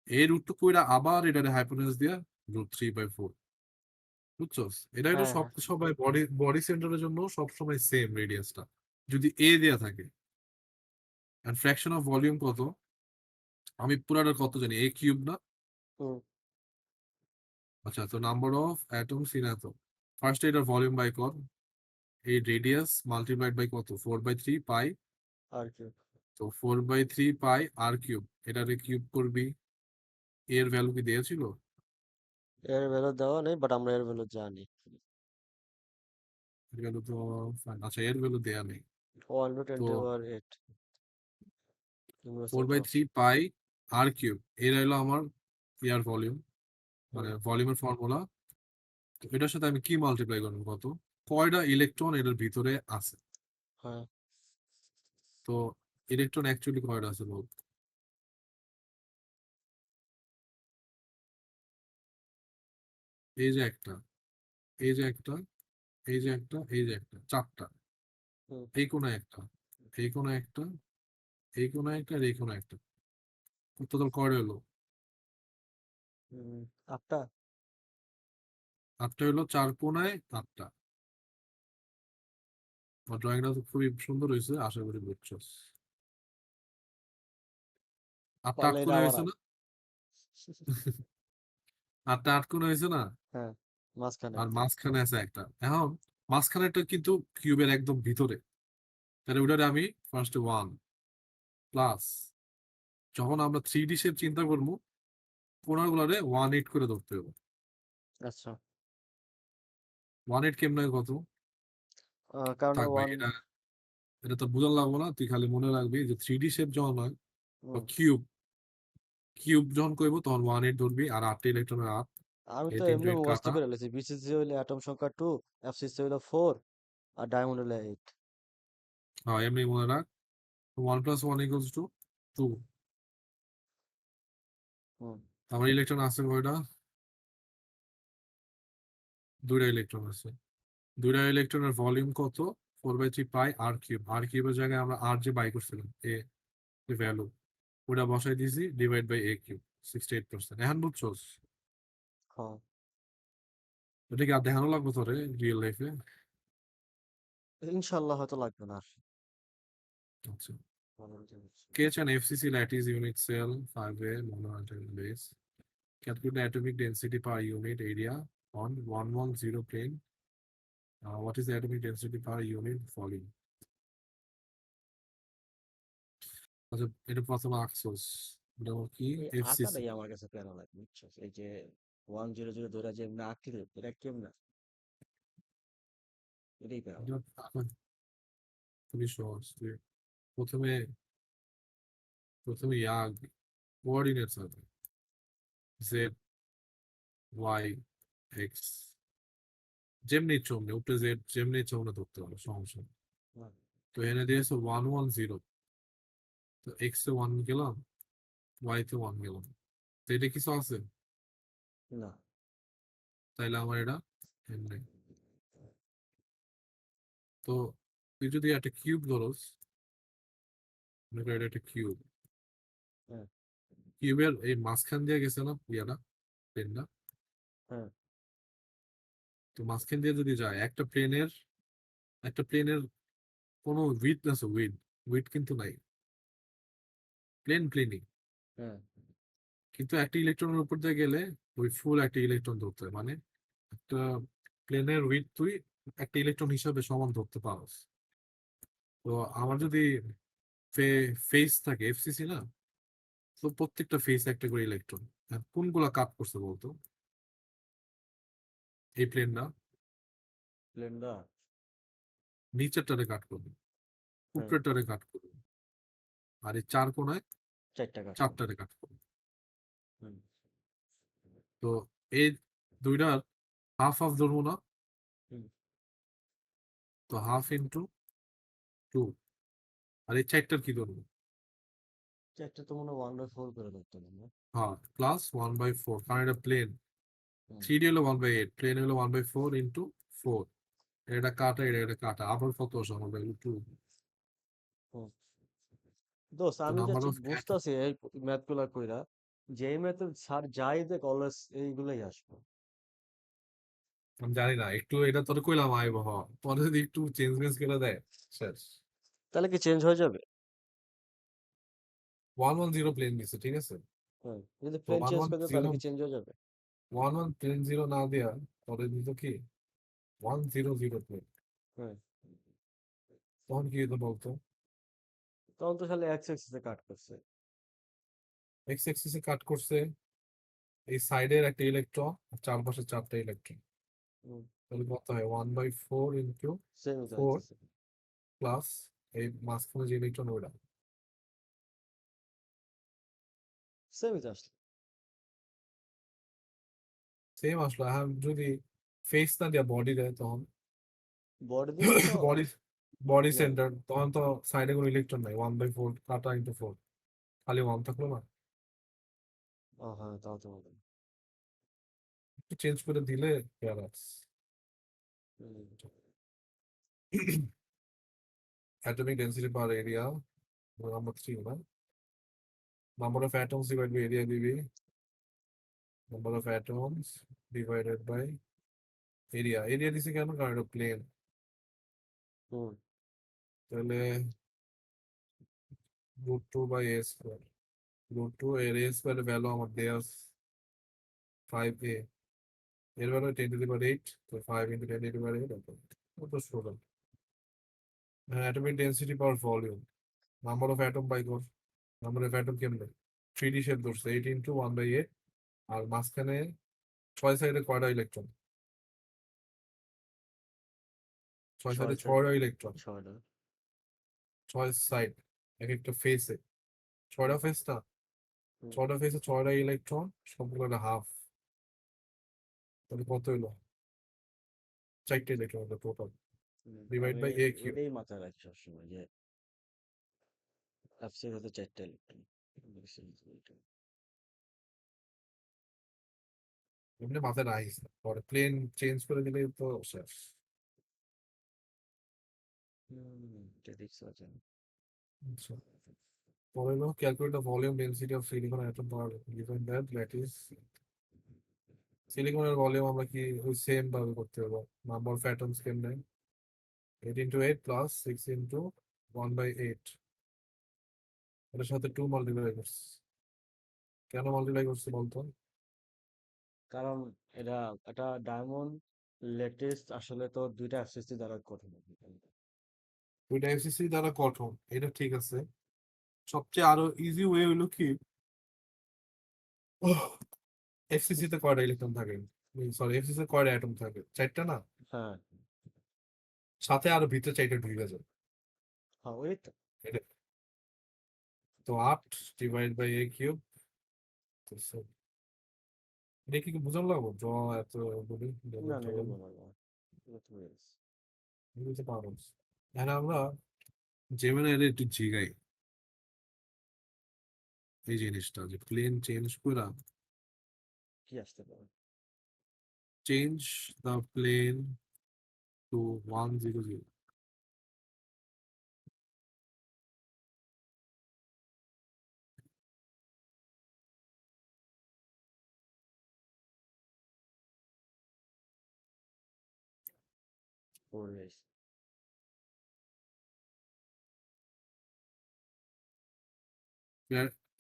a√2 কইরা আবার এটারে হাইপোটেনাস দিয়া √3/4, বুঝছো? এটা হলো হ্যাঁ হ্যাঁ সবাই বডি বডি সেন্টারের জন্য সবসময় সেম রেডিয়াসটা, যদি এ দেয়া থাকে। এন্ড ফ্র্যাকশন অফ ভলিউম কত? আমি পুরাটা কত জানি, a³ না? হুম আচ্ছা, তো number of atoms in atom, first এটার ভলিউম বাই কর, এই রেডিয়াস মাল্টিপ্লাইড বাই কত, 4/3 পাই। আর কি তো 4/3 পাই r³, এটারে কিউব করবি, এর ভ্যালু কি দেওয়া ছিল? এর ভ্যালু দেওয়া নেই, বাট আমরা এর ভ্যালু জানি। এর ভ্যালু তো fine, আচ্ছা এর ভ্যালু দেয়া নেই। 1 × তো 10⁸ four universal by three constant. Pi r³, এর হলো আমার ইয়ার ভলিউম, হুম মানে ভলিউমের ফর্মুলা। তো এটার সাথে আমি কি মাল্টিপ্লাই করবো, কত, কয়টা ইলেকট্রন এটার ভিতরে আছে? হ্যাঁ তো ইলেকট্রন অ্যাকচুয়ালি কয়টা আছে বল? এই যে একটা, এই যে একটা, এই যে একটা, এই যে একটা, চারটা। হুম এই কোণে একটা, এই কোণে একটা, এই কোণে একটা, আর এই কোণে একটা। টোটাল কয়টা হলো? হুম 8টা। আটটা হলো, চার কোণায় আটটা। আমার ড্রয়িংটা তো খুবই সুন্দর হয়েছে, আশা করি বুঝছো। আটটা আট পারলে এটা কোণে আবার হয়েছে না? আটটা আট কোণে হয়েছে না? হ্যাঁ মাঝখানে আর একটা। মাঝখানে আছে একটা। এখন মাঝখানেটা কিন্তু কিউবের একদম ভিতরে, তাহলে ওটারে আমি ফার্স্ট 1 প্লাস, যখন আমরা 3D শেপ চিন্তা করবো, কোণাগুলারে 1/8 করে ধরতে হবে। আচ্ছা 1/8 কেমনে কত? কারণ থাক ভাই, ওয়ান এটা এটা তো বোঝার লাগবো না, তুই খালি মনে রাখবি যে 3D শেপ যখন হয়, বা হুম কিউব, কিউব যখন করবো তখন 1/8 ধরবি, আর 8টা ইলেকট্রনের 8, আমি এই তো তিনটে এমনি ইট মুখস্থ কাটা। করে লেছি, বিসিসি হইলে অ্যাটম সংখ্যা 2, এফসিসি হইলো 4, আর ডায়মন্ড হইলো 8। হ্যাঁ, এমনি মনে রাখ। 1 + 1 = 2। হুম আমার ইলেকট্রন আছে কয়টা? দুইটা ইলেকট্রন আছে। দুইটা ইলেকট্রনের ভলিউম কত? 4/3 পাই r³। r³ জায়গায় আমরা আর যে বাই করছিলাম, এ ভ্যালু, ওটা বসাই দিয়েছি, ডিভাইড বাই a³, 68%। এখন বুঝছোস? হ্যাঁ এটা কি আর দেখানো লাগবে তোরে রিয়েল লাইফে? ইনশাল্লাহ হয়তো লাগবে না আর। আচ্ছা, ভালো জিনিস। sketch an FCC lattice unit cell 5A monoatom base. Calculate the atomic density per unit area on 110 plane. What is the atomic density per unit volume? আচ্ছা, এটা প্রথমে আঁকছোস, এটা আবার কি? এই FCC। আঁকাটাই আমার কাছে প্যারা লাগে, বুঝছো? এই যে 100 ধরে যে এমনি আঁকতে, এটা কেমন, এটাই প্যারা লাগে। এটা আঁকা খুবই সহজ। প্রথমে ইয়া কোঅর্ডিনেটস হবে জেড ওয়াই এক্স, যেমনি ইচ্ছা অমনি, উপরে জেড যেমনি ইচ্ছা অমনি ধরতে হবে, সমস্যা নেই। হ্যাঁ, তো এনে দিয়েছে 110, তো এক্স এ 1 গেলাম, ওয়াই তে 1 গেলাম, তো এটা কিছু আছে, না, তাইলে আমার এটা এমনি। তো তুই যদি একটা কিউব ধরস, মনে কর এটা একটা কিউব, হ্যাঁ, কিউবের এই মাঝখান দিয়ে গেছে না ইয়াটা, প্লেনটা, হ্যাঁ, তো মাঝখান দিয়ে যদি যায় একটা প্লেনের কোনো উইথ আছে, উইথ কিন্তু নাই, প্লেনই, হ্যাঁ, কিন্তু একটা ইলেকট্রনের উপর দিয়ে গেলে ওই ফুল একটা ইলেকট্রন ধরতে হয়, মানে একটা প্লেনের উইথ তুই একটা ইলেকট্রন হিসাবে সমান ধরতে পারস। তো আমার যদি ফেস থাকে এফসিসি না, তো প্রত্যেকটা ফেস একটা করে ইলেকট্রন, কোনগুলা কাট করছে বলতো এই প্লেন না, প্লেনটা, নিচেরটারে কাট করবে, হ্যাঁ, উপরেরটারে কাট করবে, আর এই চার কোনায় 4টা কাজ করবে। চারটারে কাট করবে। হুম, তো এই দুইটার হাফ হাফ ধরবো না, হুম, তো হাফ ইন্টু 2, আর এই চারটার কি ধরবো, 4টা তো মনে হয় 1/4 করে ধরতে হবে না? হ্যাঁ প্লাস 1/4, কারণ এটা প্লেন, হুম, 3D হলো 1/8, প্লেন হলো 1/4 ইন্টু 4, এটা কাটা এটা কাটা, আবার কত আসে আমার ভ্যালু 2। হুম। দোস্ত তো আমি নাম্বার জাস্ট অফ বুঝতেছি এই ম্যাথ গুলা কইরা যে এই ম্যাথ স্যার যাই দেখ অলওয়েজ এইগুলাই আসবে। আমি জানি না, একটু এটা তোর কইলাম আইব, হ পরে যদি একটু চেঞ্জ মেঞ্জ করে দেয় শেষ। তাহলে কি চেঞ্জ হয়ে যাবে? 110 প্লেন দিছে, ঠিক আছে, হ্যাঁ, যদি তো প্লেন ওয়ান চেঞ্জ ওয়ান করে দেয় তাহলে জিরো কি চেঞ্জ হয়ে যাবে? 11 প্লেন 0 না দেয়া পরে দিত কি 100 প্লেন, হ্যাঁ, তখন কি হতো বলতো, তখন তো খালি এক্স এক্সিসে কাট করছে। এক্স এক্সিসে কাট করছে, এই সাইডের একটা ইলেকট্রন আর চারপাশে চারটা ইলেকট্রন, হুম, তাহলে কত হয় 1/4 ইন্টু সেমই তো 4 আইতেছে। প্লাস এই মাঝখানে যে ইলেকট্রন ওইটা, সেমই তো আসলো। সেম আসলো। এখন যদি ফেস না দিয়া বডি দেয় তখন বডি দিলে তো বডি বডি ইয়া, সেন্টার, তখন তো সাইডে কোনো ইলেকট্রন নাই, 1/4 কাটা ইন্টু 4, খালি 1 থাকলো না, ও হ্যাঁ তাও তো হবে। একটু চেঞ্জ করে দিলে প্যারাস। হুম, Atomic density per area, number 3 না, number of atoms divided by area দিবি, number of atoms divided by area দিছে কেন, কারণ এটা প্লেন, হুম, তাহলে √2/a², √2 এর a স্কয়ার ভ্যালু আমার দেয়া 5a, এর ভ্যালু 10⁸, তো 5 × 10⁸, কত student. Atomic density per volume, number of atom by কর, number of atom কেমনে 3D শেপ ধরছে 8 × 1/8, আর মাঝখানে 6 সাইডে কয়টা ইলেকট্রন, 6 সাইডে 6 6টা ইলেকট্রন, 6টা। 6 সাইড, এক একটা ফেসে 6টা ফেস না, হুম, 6টা ফেসে 6টা ইলেকট্রন, সবগুলো হাফ, তাহলে কত হইলো 4টা ইলেকট্রন টোটাল, ডিভাইড আমি বাই a কিউব। ওইটাই মাথায় রাখি সবসময় যে এফসি হতে 4টা ইলেকট্রন। এমনি মাথায় রাখিস না, পরে প্লেন চেঞ্জ করে দিলে তো শেষ। এটা দেখছো আচ্ছা। আচ্ছা, পরে হলো calculate the volume density of silicon atom per given that is, সিলিকনের ভলিউম আমরা কি ওই সেম ভাবে করতে হবে, নাম্বার অফ অ্যাটমস কেমনে 8 × 8 প্লাস 6 × 1/8, এটার সাথে 2 মাল্টিপ্লাই করছি, কেন মাল্টিপ্লাই করছি বলতো, কারণ এটা একটা ডায়মন্ড লেটেস্ট আসলে তো 2টা এফসিসি দ্বারা গঠন। দুইটা এফসিসি দ্বারা গঠন, এটা ঠিক আছে, সবচেয়ে আরো ইজি ওয়ে হইলো কি, এফসিসি তে কয়টা ইলেকট্রন থাকে, সরি এফসিসি কয়টা অ্যাটম থাকে, 4টা না, হ্যাঁ, সাথে আরো ভিতরে 4টা ঢুকে যায়, হ্যাঁ ওই তো। এটা তো 8 ডিভাইড বাই a কিউব। এটা কি বুঝানো লাগবো ড্র এত বলি না না এটা বলা না, এটা তো yes। বুঝতে পারবো। এখন আমরা জেমিনাই এর একটু জিগাই এই জিনিসটা যে প্লেন চেঞ্জ করা, কি আসতে পারে? Change the plane to 100। 4 days।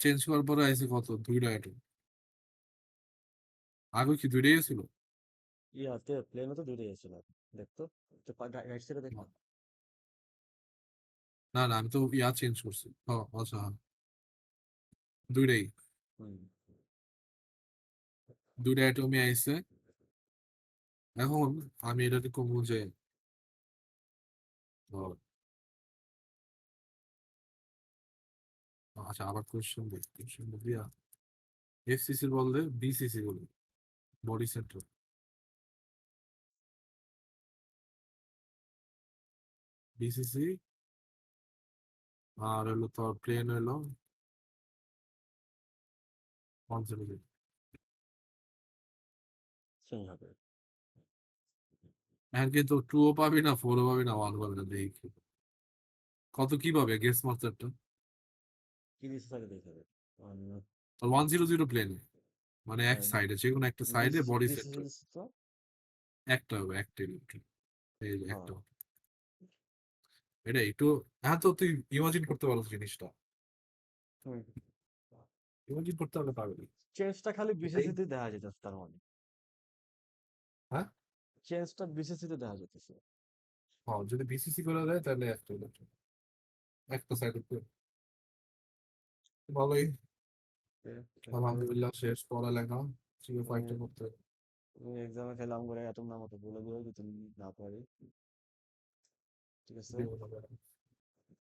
Change করার পরে আইসে কত 2টা আইটেম, আগে কি 2টাই ছিল? ইয়াতে প্লেনে তো দুইটাই ছিল, দেখতো তো রাইট সাইডে দেখো। না না, আমি তো ইয়া চেঞ্জ করছি। ও আচ্ছা, হ্যাঁ, 2টাই, হুম 2টা আইটেমই আইসে। এখন আমি এটাকে কমবো যে ও, আচ্ছা আবার কোয়েশ্চেন দিয়া এফসিসি বললে বিসিসি বলে বডি সেন্টার, বিসিসি আর হলো তোর প্লেন হলো 100। সেই হবে। এখন কিন্তু 2ও পাবি না, 4ও পাবি না, 1 পাবি না, দেখি কত কি পাবে গেস মাস্টারটা। কি দিছে আগে দেখে হবে। তোর 100 প্লেন মানে এক সাইডে, যে কোনো একটা সাইডে বডি সেন্টার বিসিএস তো একটা হবে, একটা electron। এই যে হ্যাঁ একটা, এটা একটু, হ্যাঁ তো তুই ইমাজিন করতে পারো জিনিসটা, হুম। ইমাজিন করতে পারলে পাগলি। চেঞ্জটা খালি এটাই, বিসিসিতে দেখা যেতেছে তার মানে, হ্যাঁ চেঞ্জটা বিসিসিতে দেখা যেতেছে। হ্যাঁ, যদি বিসিসি করে দেয় তাহলে একটা electron, একটা সাইডে। ভালোই, আলহামদুলিল্লাহ শেষ পড়ালেখা, জিও 5টা করতে এক্সামে ফেলাম করে এত নাম মতো বলে দিও যদি তুমি না পারি, ঠিক আছে। হবে।